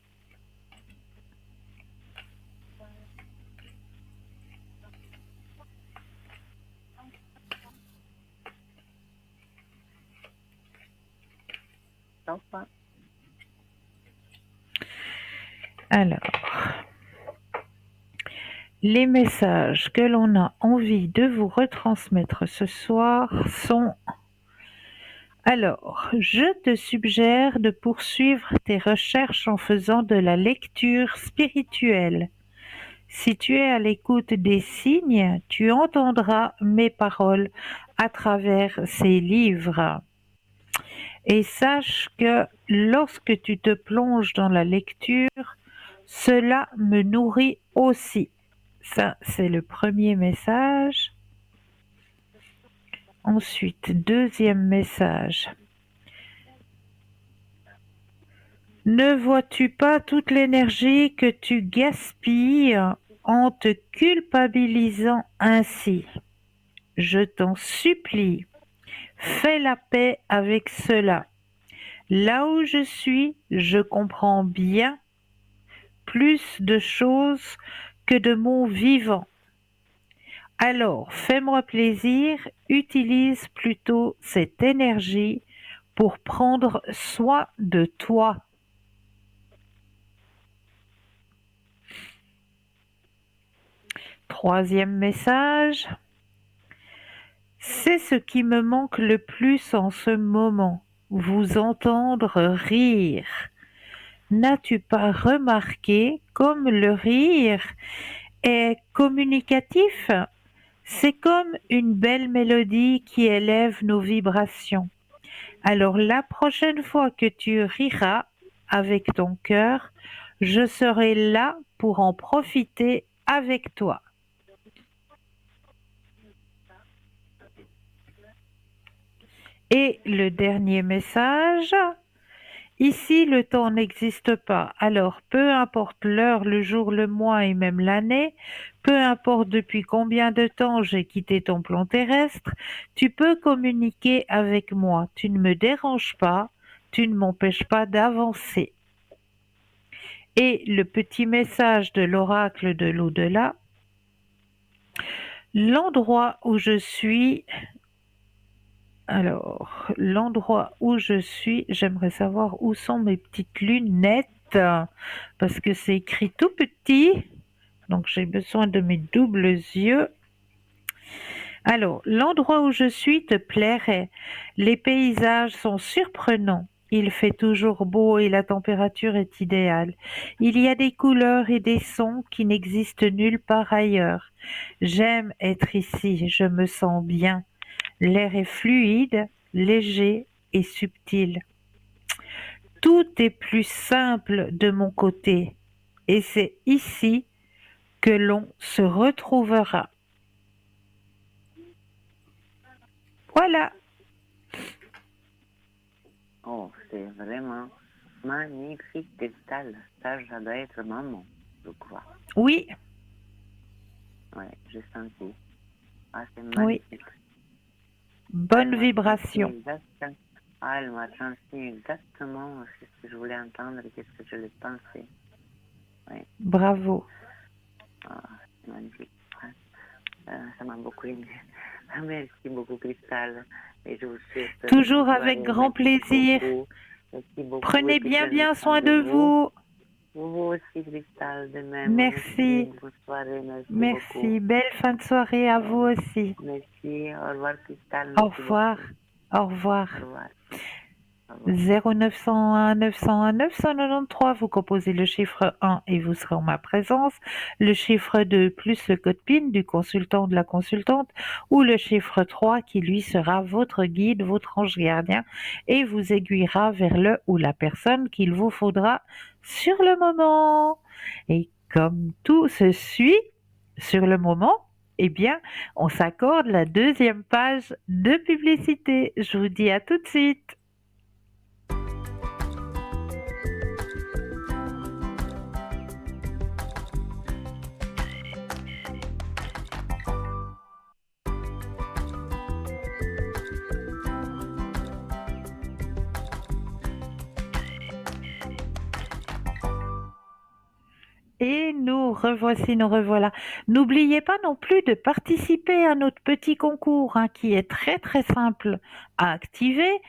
Stop. Alors, les messages que l'on a envie de vous retransmettre ce soir sont: alors, je te suggère de poursuivre tes recherches en faisant de la lecture spirituelle. Si tu es à l'écoute des signes, tu entendras mes paroles à travers ces livres. Et sache que lorsque tu te plonges dans la lecture, cela me nourrit aussi. Ça, c'est le premier message. Ensuite, deuxième message. Ne vois-tu pas toute l'énergie que tu gaspilles en te culpabilisant ainsi? Je t'en supplie, fais la paix avec cela. Là où je suis, je comprends bien plus de choses que de mon vivant. Alors, fais-moi plaisir, utilise plutôt cette énergie pour prendre soin de toi. Troisième message. C'est ce qui me manque le plus en ce moment, vous entendre rire. N'as-tu pas remarqué comme le rire est communicatif? C'est comme une belle mélodie qui élève nos vibrations. Alors la prochaine fois que tu riras avec ton cœur, je serai là pour en profiter avec toi. Et le dernier message, ici le temps n'existe pas, alors peu importe l'heure, le jour, le mois et même l'année, peu importe depuis combien de temps j'ai quitté ton plan terrestre, tu peux communiquer avec moi, tu ne me déranges pas, tu ne m'empêches pas d'avancer. Et le petit message de l'oracle de l'au-delà, l'endroit où je suis. Alors, l'endroit où je suis, j'aimerais savoir où sont mes petites lunettes, parce que c'est écrit tout petit, donc j'ai besoin de mes doubles yeux. Alors, l'endroit où je suis te plairait. Les paysages sont surprenants. Il fait toujours beau et la température est idéale. Il y a des couleurs et des sons qui n'existent nulle part ailleurs. J'aime être ici, je me sens bien. L'air est fluide, léger et subtil. Tout est plus simple de mon côté et c'est ici que l'on se retrouvera. Voilà. Oh, c'est vraiment magnifique cristal. Ça doit être maman, je crois. Oui. Oui, j'ai senti. Ah, c'est Oui. magnifique. Bonne vibration. Elle m'a transmis exactement ce que je voulais entendre et ce que je le pensais. Oui. Bravo. Ah, c'est magnifique. Ça m'a beaucoup aimé. Merci beaucoup, Cristal. Et je vous souhaite toujours avec grand plaisir. Merci beaucoup. Prenez bien soin de vous. Vous aussi, Cristal, de même. Merci. Bonne soirée, merci Merci. beaucoup. Belle fin de soirée à vous aussi. Merci. Au revoir, Cristal. Au Merci revoir. beaucoup. Au revoir. Au revoir. Au revoir. 0901 901 993, vous composez le chiffre 1 et vous serez en ma présence, le chiffre 2 plus le code PIN du consultant ou de la consultante, ou le chiffre 3 qui lui sera votre guide, votre ange gardien et vous aiguillera vers le ou la personne qu'il vous faudra sur le moment. Et comme tout se suit sur le moment, eh bien, on s'accorde la deuxième page de publicité. Je vous dis à tout de suite. Et nous revoici, nous revoilà. N'oubliez pas non plus de participer à notre petit concours qui est très très simple à activer.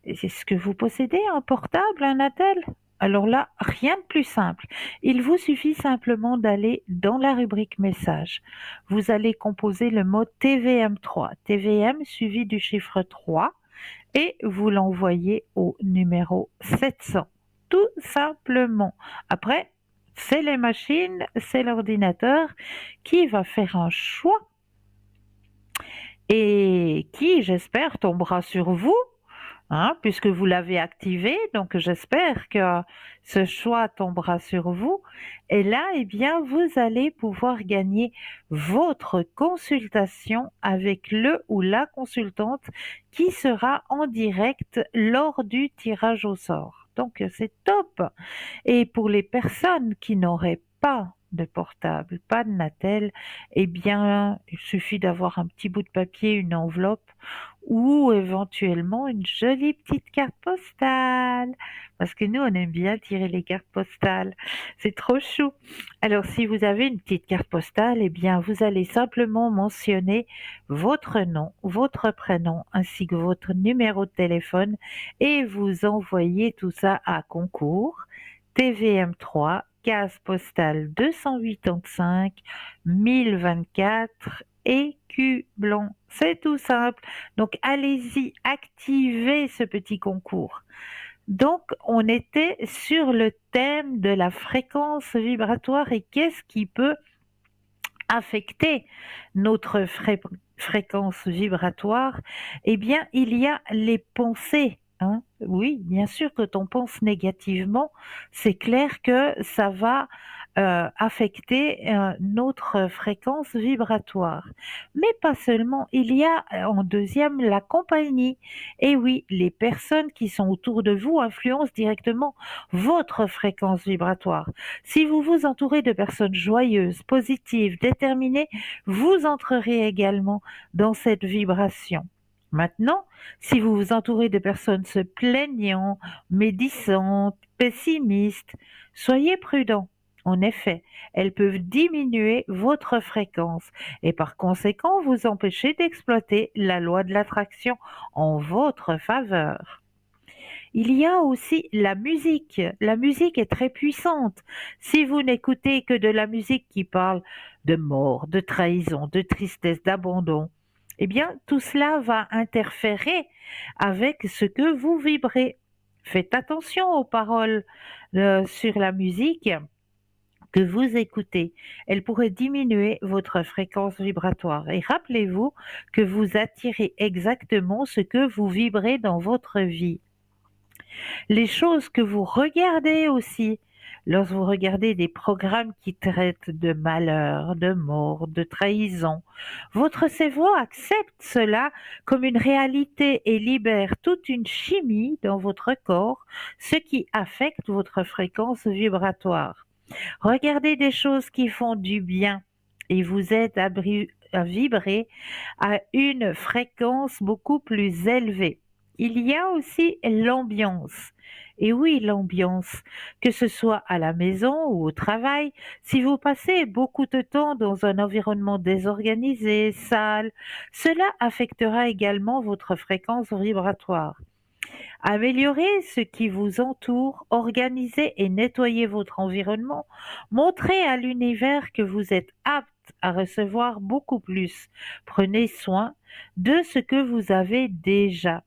Est-ce que vous possédez un portable, un attel? Alors là, rien de plus simple. Il vous suffit simplement d'aller dans la rubrique message. Vous allez composer le mot TVM3, TVM suivi du chiffre 3 et vous l'envoyez au numéro 700. Tout simplement. Après, c'est les machines, c'est l'ordinateur qui va faire un choix et qui, j'espère, tombera sur vous, puisque vous l'avez activé. Donc, j'espère que ce choix tombera sur vous. Et là, eh bien, vous allez pouvoir gagner votre consultation avec le ou la consultante qui sera en direct lors du tirage au sort. Donc, c'est top. Et pour les personnes qui n'auraient pas de portable, pas de Natel, eh bien, il suffit d'avoir un petit bout de papier, une enveloppe ou éventuellement une jolie petite carte postale. Parce que nous, on aime bien tirer les cartes postales. C'est trop chou. Alors, si vous avez une petite carte postale, eh bien, vous allez simplement mentionner votre nom, votre prénom, ainsi que votre numéro de téléphone et vous envoyez tout ça à concours TVM3, case postale 285 1024 écu blanc. C'est tout simple. Donc allez-y, activez ce petit concours. Donc on était sur le thème de la fréquence vibratoire et qu'est-ce qui peut affecter notre fréquence vibratoire. Eh bien, il y a les pensées. Oui, bien sûr, quand on pense négativement, c'est clair que ça va affecter notre fréquence vibratoire. Mais pas seulement, il y a en deuxième la compagnie. Et oui, les personnes qui sont autour de vous influencent directement votre fréquence vibratoire. Si vous vous entourez de personnes joyeuses, positives, déterminées, vous entrerez également dans cette vibration. Maintenant, si vous vous entourez de personnes se plaignant, médisantes, pessimistes, soyez prudents. En effet, elles peuvent diminuer votre fréquence et par conséquent vous empêcher d'exploiter la loi de l'attraction en votre faveur. Il y a aussi la musique. La musique est très puissante. Si vous n'écoutez que de la musique qui parle de mort, de trahison, de tristesse, d'abandon, eh bien, tout cela va interférer avec ce que vous vibrez. Faites attention aux paroles sur la musique que vous écoutez. Elle pourrait diminuer votre fréquence vibratoire. Et rappelez-vous que vous attirez exactement ce que vous vibrez dans votre vie. Les choses que vous regardez aussi, lorsque vous regardez des programmes qui traitent de malheur, de mort, de trahison, votre cerveau accepte cela comme une réalité et libère toute une chimie dans votre corps, ce qui affecte votre fréquence vibratoire. Regardez des choses qui font du bien et vous aident à vibrer à une fréquence beaucoup plus élevée. Il y a aussi l'ambiance. Et oui, l'ambiance, que ce soit à la maison ou au travail, si vous passez beaucoup de temps dans un environnement désorganisé, sale, cela affectera également votre fréquence vibratoire. Améliorez ce qui vous entoure, organisez et nettoyez votre environnement, montrez à l'univers que vous êtes apte à recevoir beaucoup plus. Prenez soin de ce que vous avez déjà.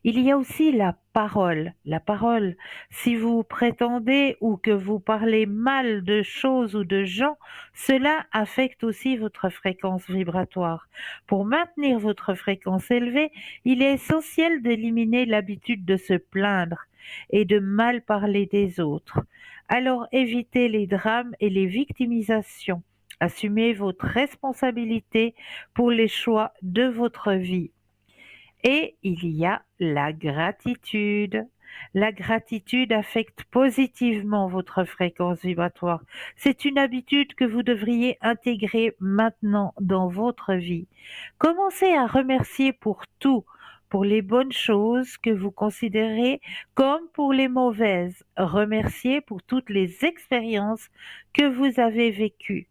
Il y a aussi la parole. La parole, si vous prétendez ou que vous parlez mal de choses ou de gens, cela affecte aussi votre fréquence vibratoire. Pour maintenir votre fréquence élevée, il est essentiel d'éliminer l'habitude de se plaindre et de mal parler des autres. Alors évitez les drames et les victimisations. Assumez votre responsabilité pour les choix de votre vie. Et il y a la gratitude. La gratitude affecte positivement votre fréquence vibratoire. C'est une habitude que vous devriez intégrer maintenant dans votre vie. Commencez à remercier pour tout, pour les bonnes choses que vous considérez comme pour les mauvaises. Remerciez pour toutes les expériences que vous avez vécues.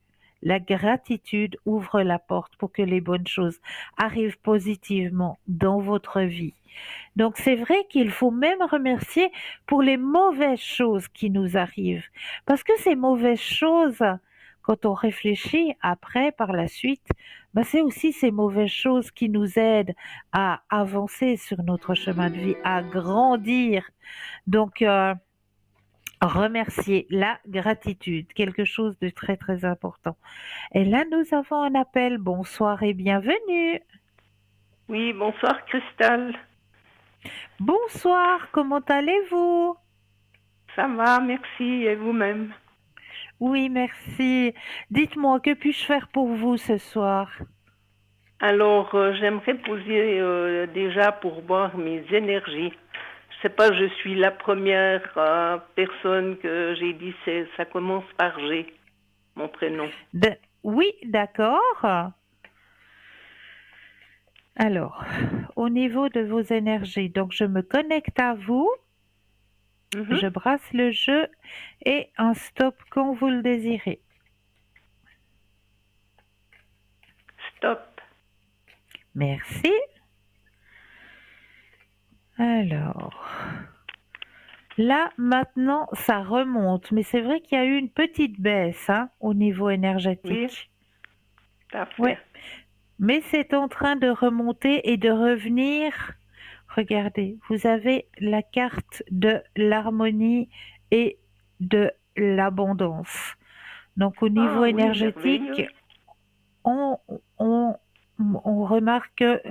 La gratitude ouvre la porte pour que les bonnes choses arrivent positivement dans votre vie. Donc c'est vrai qu'il faut même remercier pour les mauvaises choses qui nous arrivent. Parce que ces mauvaises choses, quand on réfléchit après, par la suite, ben c'est aussi ces mauvaises choses qui nous aident à avancer sur notre chemin de vie, à grandir. Donc, remercier, la gratitude, quelque chose de très très important. Et là, nous avons un appel. Bonsoir et bienvenue. Oui, bonsoir Christelle. Bonsoir, comment allez-vous? Ça va, merci, et vous-même? Oui, merci. Dites-moi, que puis-je faire pour vous ce soir? Alors, j'aimerais poser déjà pour voir mes énergies. Je sais pas, je suis la première personne que j'ai dit, ça commence par G, mon prénom. Oui, d'accord. Alors, au niveau de vos énergies, donc je me connecte à vous, je brasse le jeu et un stop quand vous le désirez. Stop. Merci. Alors, là, maintenant, ça remonte, mais c'est vrai qu'il y a eu une petite baisse au niveau énergétique. Oui, tout à fait. Ouais. Mais c'est en train de remonter et de revenir. Regardez, vous avez la carte de l'harmonie et de l'abondance. Donc au niveau énergétique, on remarque que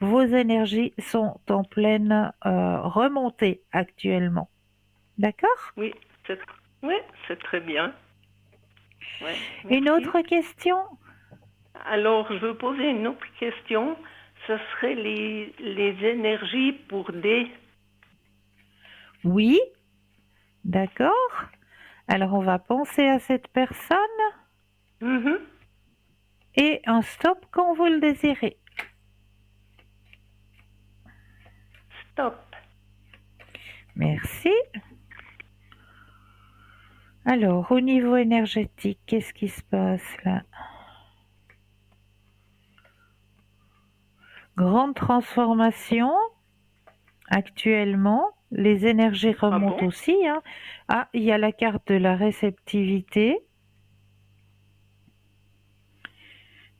vos énergies sont en pleine remontée actuellement. D'accord? Oui, c'est très bien. Ouais, une autre question? Alors, je veux poser une autre question. Ce serait les énergies pour D. Oui, d'accord. Alors, on va penser à cette personne. Et un stop quand vous le désirez. Stop. Merci. Alors, au niveau énergétique, qu'est-ce qui se passe là? Grande transformation actuellement. Les énergies remontent aussi. Ah, il y a la carte de la réceptivité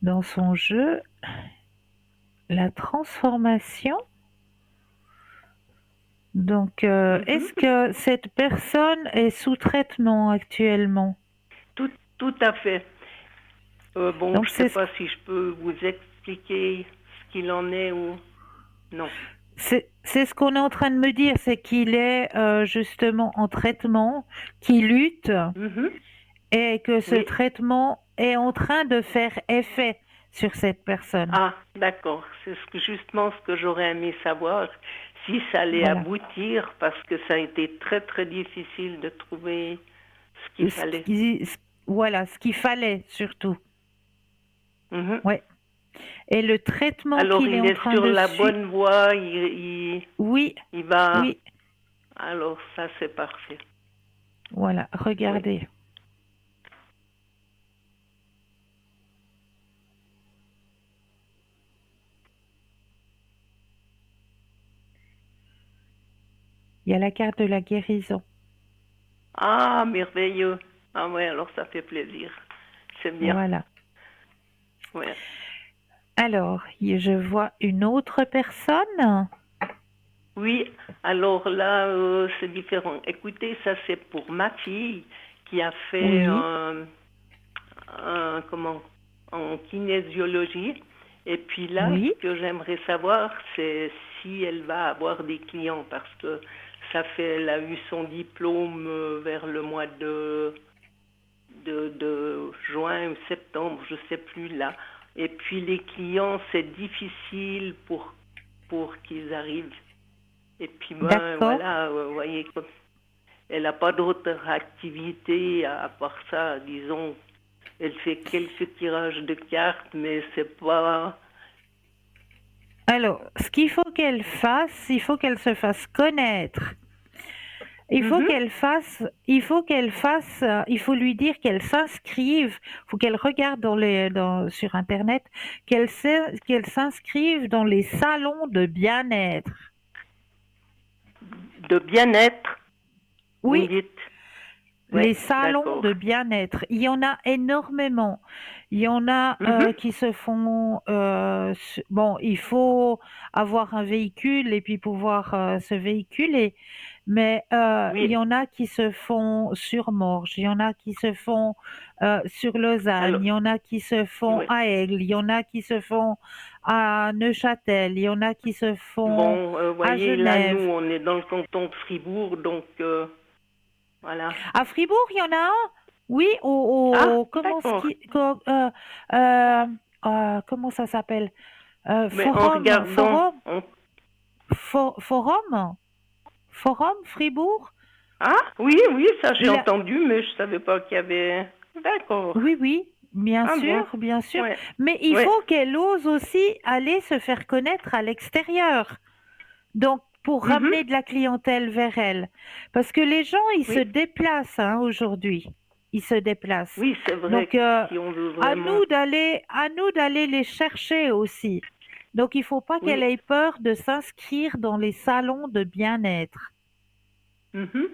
dans son jeu. La transformation. Donc, est-ce que cette personne est sous traitement actuellement? Tout à fait. Bon, donc, je ne sais pas si je peux vous expliquer ce qu'il en est ou non. C'est ce qu'on est en train de me dire, c'est qu'il est justement en traitement, qu'il lutte et que ce traitement est en train de faire effet sur cette personne. Ah, d'accord. C'est justement ce que j'aurais aimé savoir, si ça allait aboutir, parce que ça a été très très difficile de trouver ce qu'il fallait. Voilà, ce qu'il fallait surtout. Ouais. Et le traitement qu'il est en train de sur la suivre. bonne voie, oui. Il va. Oui. Alors ça c'est parfait. Voilà, regardez. Oui. Il y a la carte de la guérison. Ah, merveilleux. Ah ouais, alors ça fait plaisir. C'est bien. Voilà. Ouais. Alors, je vois une autre personne. Oui, alors là, c'est différent. Écoutez, ça c'est pour ma fille qui a fait Oui. comment, en kinésiologie. Et puis là, Oui. ce que j'aimerais savoir, c'est si elle va avoir des clients parce que elle a eu son diplôme vers le mois de juin ou septembre, je sais plus là. Et puis les clients, c'est difficile pour qu'ils arrivent. Et puis ben D'accord. voilà, vous voyez, elle n'a pas d'autre activité à part ça, disons. Elle fait quelques tirages de cartes, mais c'est pas... Alors, ce qu'il faut qu'elle fasse, il faut qu'elle se fasse connaître. Il faut qu'elle fasse, il faut lui dire qu'elle s'inscrive, il faut qu'elle regarde sur Internet, qu'elle s'inscrive dans les salons de bien-être. De bien-être, vous Oui, me dites. les Ouais, salons d'accord. de bien-être. Il y en a énormément. Il y en a qui se font. Bon, il faut avoir un véhicule et puis pouvoir se véhiculer. Mais il Oui, y en a qui se font sur Morges, il y en a qui se font sur Lausanne, alors, il y en a qui se font oui. à Aigle, il y en a qui se font à Neuchâtel, il y en a qui se font Bon, vous à voyez, là, nous, Genève. on est dans le canton de Fribourg, donc voilà. À Fribourg, il y en a un. Oui, Ah, d'accord. comment ça s'appelle? Mais en regardant... Forum, Fribourg. Ah, oui, oui, ça j'ai Il a, entendu, mais je savais pas qu'il y avait... D'accord. oui, oui, Ah bon, bien sûr. ouais, Mais il ouais, faut qu'elle ose aussi aller se faire connaître à l'extérieur. Donc, pour ramener de la clientèle vers elle. Parce que les gens, ils se oui, déplacent aujourd'hui. Ils se déplacent. oui, c'est vrai Donc, que si on veut vraiment... à nous d'aller les chercher aussi. Donc, il faut pas qu'elle Oui, ait peur de s'inscrire dans les salons de bien-être. mhm.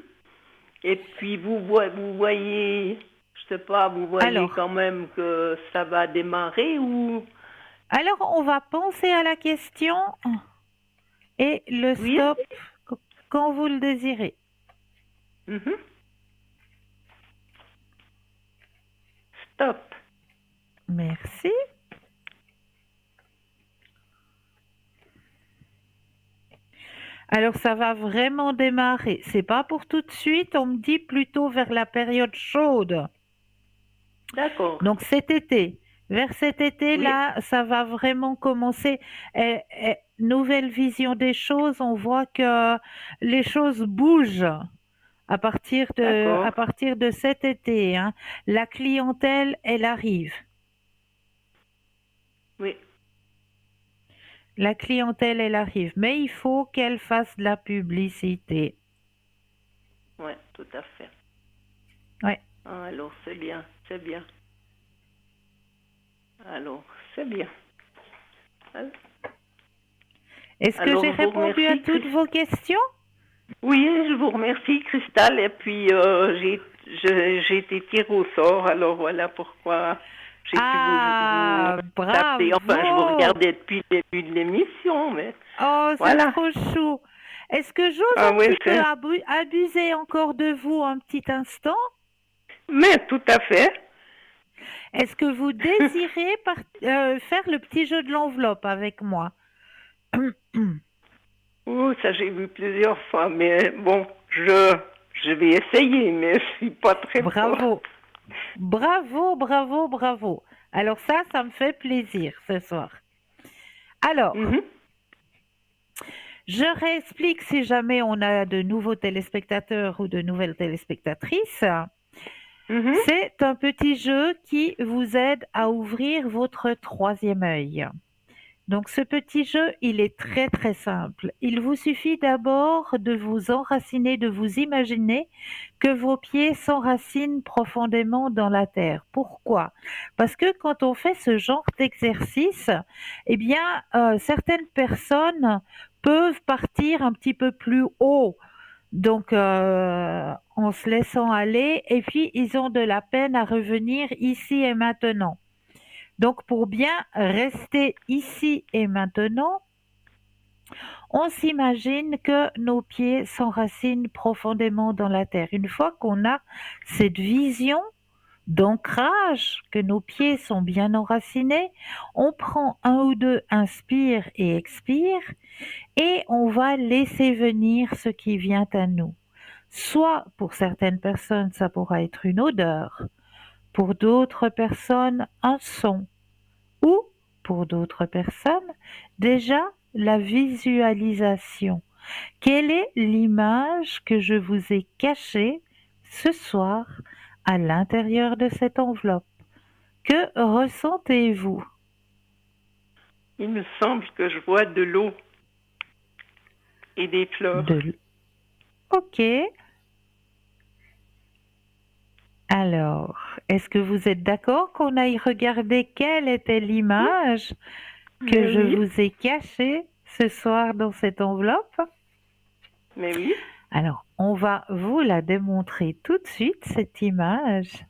Et puis vous voyez, je sais pas, vous voyez Alors, quand même que ça va démarrer ou... on va penser à la question et le Oui, stop quand vous le désirez. mhm. Stop. Merci. Alors, ça va vraiment démarrer. C'est pas pour tout de suite, on me dit plutôt vers la période chaude. D'accord. Donc, cet été. Vers cet Oui, été-là, ça va vraiment commencer. Nouvelle vision des choses, on voit que les choses bougent à d'accord. partir de cet été, hein. La clientèle, elle arrive. Oui, La clientèle, elle arrive. Mais il faut qu'elle fasse de la publicité. ouais, tout à fait. Ouais. Ah, alors c'est bien, c'est bien. Alors, c'est bien. Est-ce que Alors, j'ai je vous répondu à remercie, toutes vos questions? Oui, je vous remercie, Cristal. Et puis, j'ai été tirée au sort. Alors, voilà pourquoi j'ai pu vous Ah, taper. Enfin, je vous bravo! regardais depuis le début de l'émission, mais Oh, c'est voilà. trop chou. Est-ce que j'ose Ah un oui, petit peu abuser encore de vous un petit instant? Mais tout à fait. Est-ce que vous désirez faire le petit jeu de l'enveloppe avec moi? Oh, ça, j'ai vu plusieurs fois. Mais bon, je vais essayer, mais je suis pas très fort. Bravo, bravo, bravo, bravo. Alors ça me fait plaisir ce soir. Alors, Mhm, je réexplique si jamais on a de nouveaux téléspectateurs ou de nouvelles téléspectatrices. mhm. C'est un petit jeu qui vous aide à ouvrir votre troisième œil. Donc ce petit jeu, il est très très simple. Il vous suffit d'abord de vous enraciner, de vous imaginer que vos pieds s'enracinent profondément dans la terre. Pourquoi? Parce que quand on fait ce genre d'exercice, eh bien, certaines personnes peuvent partir un petit peu plus haut Donc, en se laissant aller, et puis ils ont de la peine à revenir ici et maintenant. Donc, pour bien rester ici et maintenant, on s'imagine que nos pieds s'enracinent profondément dans la terre. Une fois qu'on a cette vision d'ancrage, que nos pieds sont bien enracinés, on prend un ou deux inspire et expire et on va laisser venir ce qui vient à nous. Soit pour certaines personnes, ça pourra être une odeur, pour d'autres personnes, un son, ou pour d'autres personnes, déjà la visualisation. Quelle est l'image que je vous ai cachée ce soir à l'intérieur de cette enveloppe? Que ressentez-vous? Il me semble que je vois de l'eau et des fleurs. Ok. Alors, est-ce que vous êtes d'accord qu'on aille regarder quelle était l'image que je vous ai cachée ce soir dans cette enveloppe? Mais oui. Alors, on va vous la démontrer tout de suite, cette image.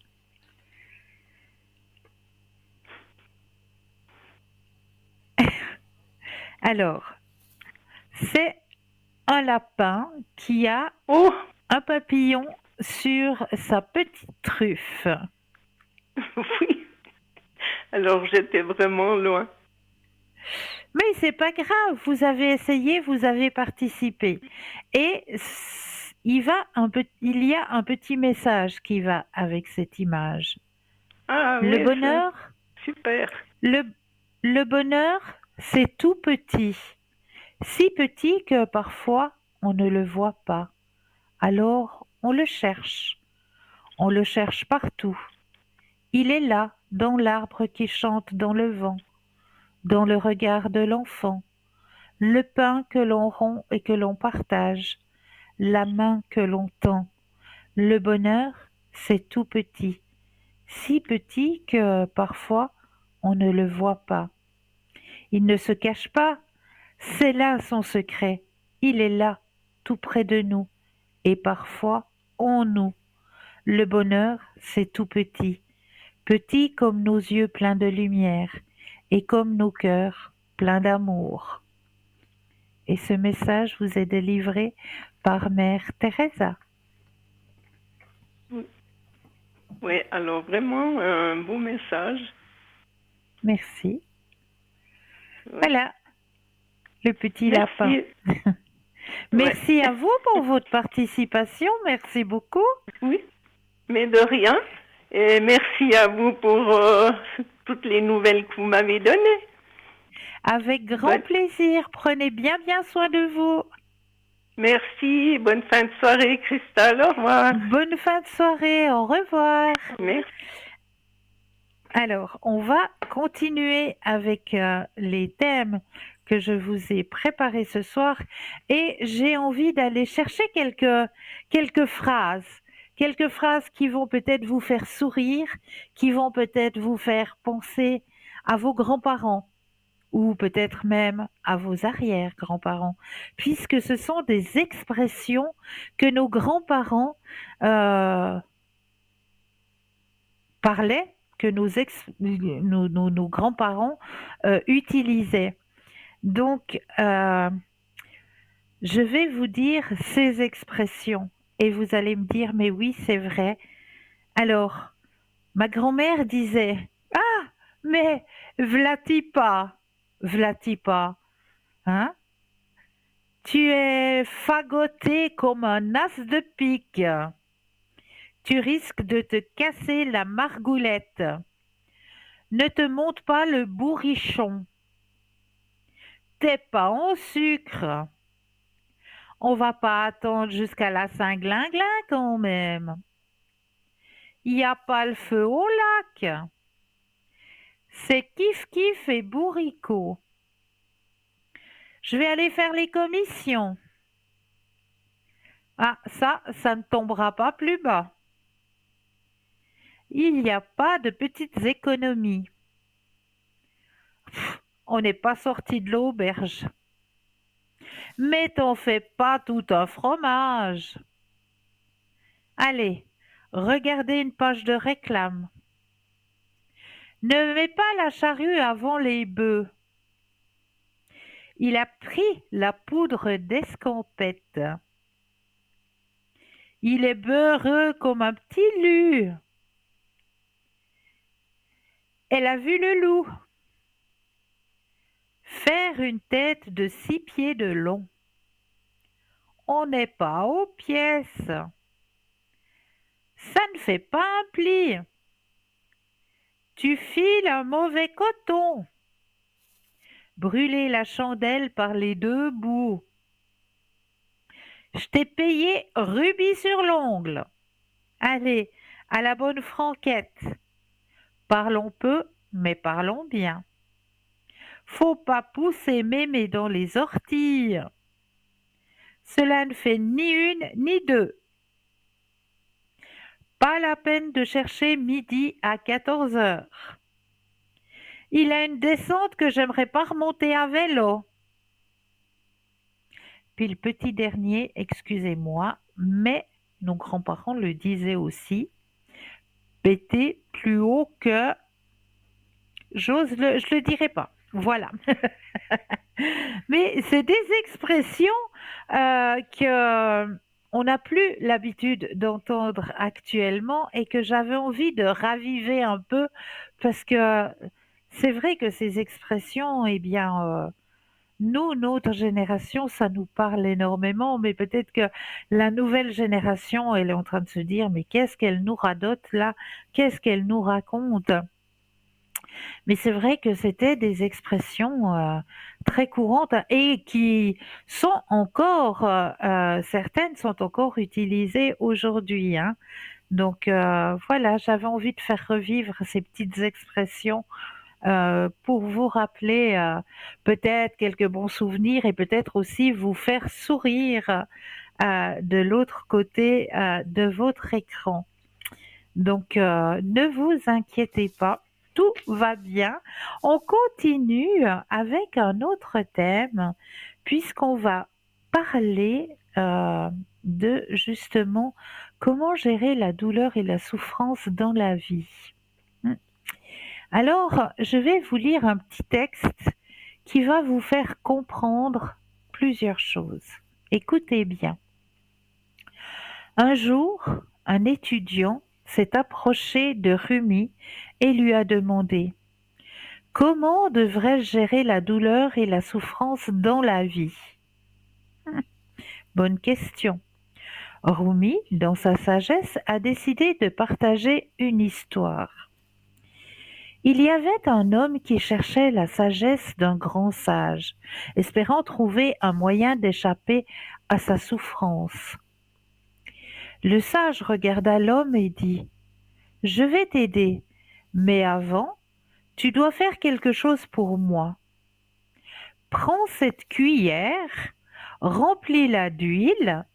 Alors, c'est un lapin qui a un papillon sur sa petite truffe. Oui. Alors, j'étais vraiment loin. Mais c'est pas grave, vous avez essayé, vous avez participé. Et il y a un petit message qui va avec cette image. Ah, Le oui, bonheur, super. Le bonheur, c'est tout petit. Si petit que parfois on ne le voit pas. Alors on le cherche. On le cherche partout. Il est là, dans l'arbre qui chante dans le vent, dans le regard de l'enfant, le pain que l'on rompt et que l'on partage, la main que l'on tend. Le bonheur, c'est tout petit, si petit que parfois on ne le voit pas. Il ne se cache pas, c'est là son secret. Il est là, tout près de nous, et parfois en nous. Le bonheur, c'est tout petit, petit comme nos yeux pleins de lumière, et comme nos cœurs pleins d'amour. Et ce message vous est délivré par Mère Teresa. Oui, alors vraiment un beau message. Merci. Ouais. Voilà, le petit lapin. Merci à vous pour votre participation. Merci beaucoup. Oui, mais de rien. Et merci à vous pour toutes les nouvelles que vous m'avez données. Avec grand plaisir. Prenez bien soin de vous. Merci. Bonne fin de soirée, Christelle. Au revoir. Bonne fin de soirée. Au revoir. Merci. Alors, on va continuer avec les thèmes que je vous ai préparés ce soir et j'ai envie d'aller chercher quelques phrases qui vont peut-être vous faire sourire, qui vont peut-être vous faire penser à vos grands-parents ou peut-être même à vos arrière-grands-parents, puisque ce sont des expressions que nos grands-parents parlaient, que nos grands-parents utilisaient. Donc, je vais vous dire ces expressions et vous allez me dire, mais oui, c'est vrai. Alors, ma grand-mère disait, ah, mais v'là-t-il pas, hein? Tu es fagoté comme un as de pique. Tu risques de te casser la margoulette. Ne te monte pas le bourrichon. T'es pas en sucre. On va pas attendre jusqu'à la Saint-Glinglin quand même. Y a pas le feu au lac. C'est kiff-kiff et bourricot. Je vais aller faire les commissions. Ah, ça ne tombera pas plus bas. Il n'y a pas de petites économies. On n'est pas sorti de l'auberge. Mais t'en fais pas tout un fromage. Allez, regardez une page de réclame. Ne mets pas la charrue avant les bœufs. Il a pris la poudre d'escampette. Il est beurreux comme un petit lu. Elle a vu le loup faire une tête de 6 pieds de long. On n'est pas aux pièces. Ça ne fait pas un pli. Tu files un mauvais coton. Brûler la chandelle par les deux bouts. Je t'ai payé rubis sur l'ongle. Allez, à la bonne franquette. Parlons peu, mais parlons bien. Faut pas pousser mémé dans les orties. Cela ne fait ni une ni deux. Pas la peine de chercher midi à 14 heures. Il a une descente que j'aimerais pas remonter à vélo. Puis le petit dernier, excusez-moi, mais nos grands-parents le disaient aussi, péter plus haut que... je le dirai pas. Voilà. Mais c'est des expressions que on n'a plus l'habitude d'entendre actuellement et que j'avais envie de raviver un peu parce que c'est vrai que ces expressions, eh bien, nous, notre génération, ça nous parle énormément, mais peut-être que la nouvelle génération, elle est en train de se dire, mais qu'est-ce qu'elle nous radote là? Qu'est-ce qu'elle nous raconte? Mais c'est vrai que c'était des expressions très courantes et qui sont encore, certaines sont encore utilisées aujourd'hui, hein. Donc voilà, j'avais envie de faire revivre ces petites expressions pour vous rappeler peut-être quelques bons souvenirs et peut-être aussi vous faire sourire de l'autre côté de votre écran. Donc ne vous inquiétez pas, tout va bien. On continue avec un autre thème puisqu'on va parler de justement comment gérer la douleur et la souffrance dans la vie. Alors, je vais vous lire un petit texte qui va vous faire comprendre plusieurs choses. Écoutez bien. Un jour, un étudiant s'est approché de Rumi et lui a demandé « Comment devrais-je gérer la douleur et la souffrance dans la vie ?» Bonne question. Rumi, dans sa sagesse, a décidé de partager une histoire. Il y avait un homme qui cherchait la sagesse d'un grand sage, espérant trouver un moyen d'échapper à sa souffrance. Le sage regarda l'homme et dit « Je vais t'aider, mais avant, tu dois faire quelque chose pour moi. Prends cette cuillère, remplis-la d'huile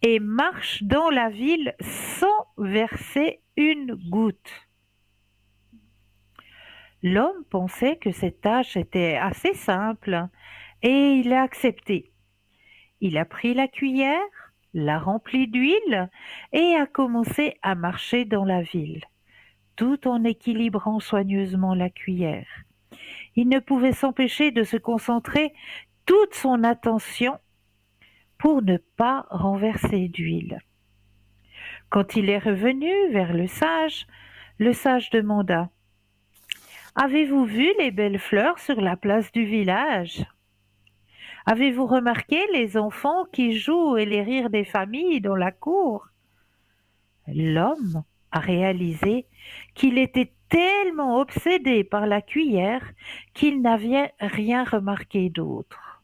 et marche dans la ville sans verser une goutte. » L'homme pensait que cette tâche était assez simple et il a accepté. Il a pris la cuillère, l'a remplie d'huile et a commencé à marcher dans la ville, tout en équilibrant soigneusement la cuillère. Il ne pouvait s'empêcher de se concentrer toute son attention pour ne pas renverser d'huile. Quand il est revenu vers le sage demanda « Avez-vous vu les belles fleurs sur la place du village? Avez-vous remarqué les enfants qui jouent et les rires des familles dans la cour ?» L'homme a réalisé qu'il était tellement obsédé par la cuillère qu'il n'avait rien remarqué d'autre.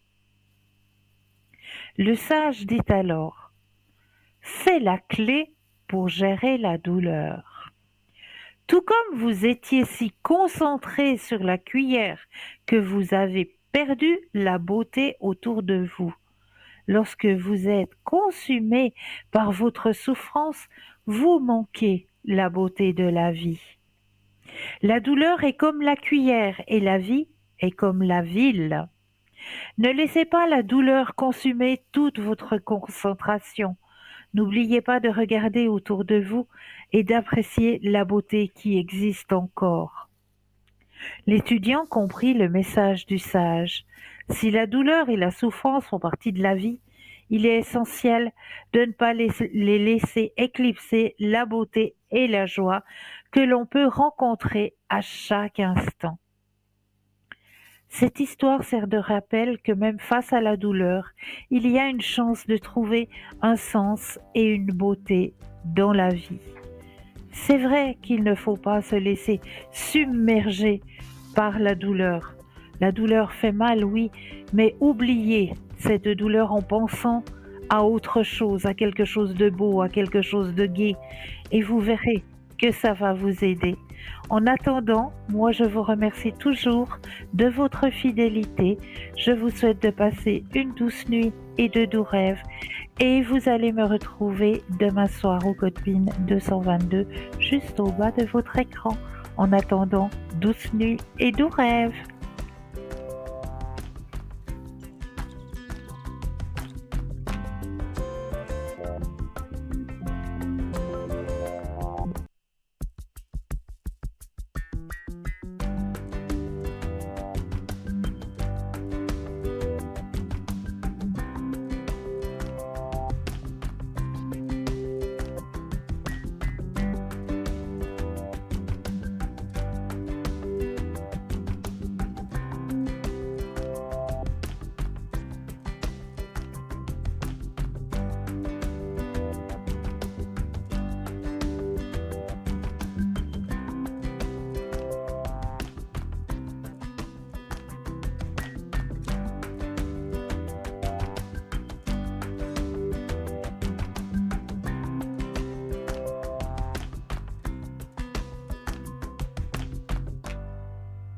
Le sage dit alors « C'est la clé pour gérer la douleur. Tout comme vous étiez si concentré sur la cuillère que vous avez perdu la beauté autour de vous. Lorsque vous êtes consumé par votre souffrance, vous manquez la beauté de la vie. La douleur est comme la cuillère et la vie est comme la ville. Ne laissez pas la douleur consumer toute votre concentration. N'oubliez pas de regarder autour de vous et d'apprécier la beauté qui existe encore. L'étudiant comprit le message du sage. Si la douleur et la souffrance font partie de la vie, il est essentiel de ne pas les laisser éclipser la beauté et la joie que l'on peut rencontrer à chaque instant. Cette histoire sert de rappel que même face à la douleur, il y a une chance de trouver un sens et une beauté dans la vie. C'est vrai qu'il ne faut pas se laisser submerger par la douleur. La douleur fait mal, oui, mais oubliez cette douleur en pensant à autre chose, à quelque chose de beau, à quelque chose de gai, et vous verrez que ça va vous aider. En attendant, moi je vous remercie toujours de votre fidélité. Je vous souhaite de passer une douce nuit et de doux rêves. Et vous allez me retrouver demain soir au code PIN 222, juste au bas de votre écran. En attendant, douce nuit et doux rêves.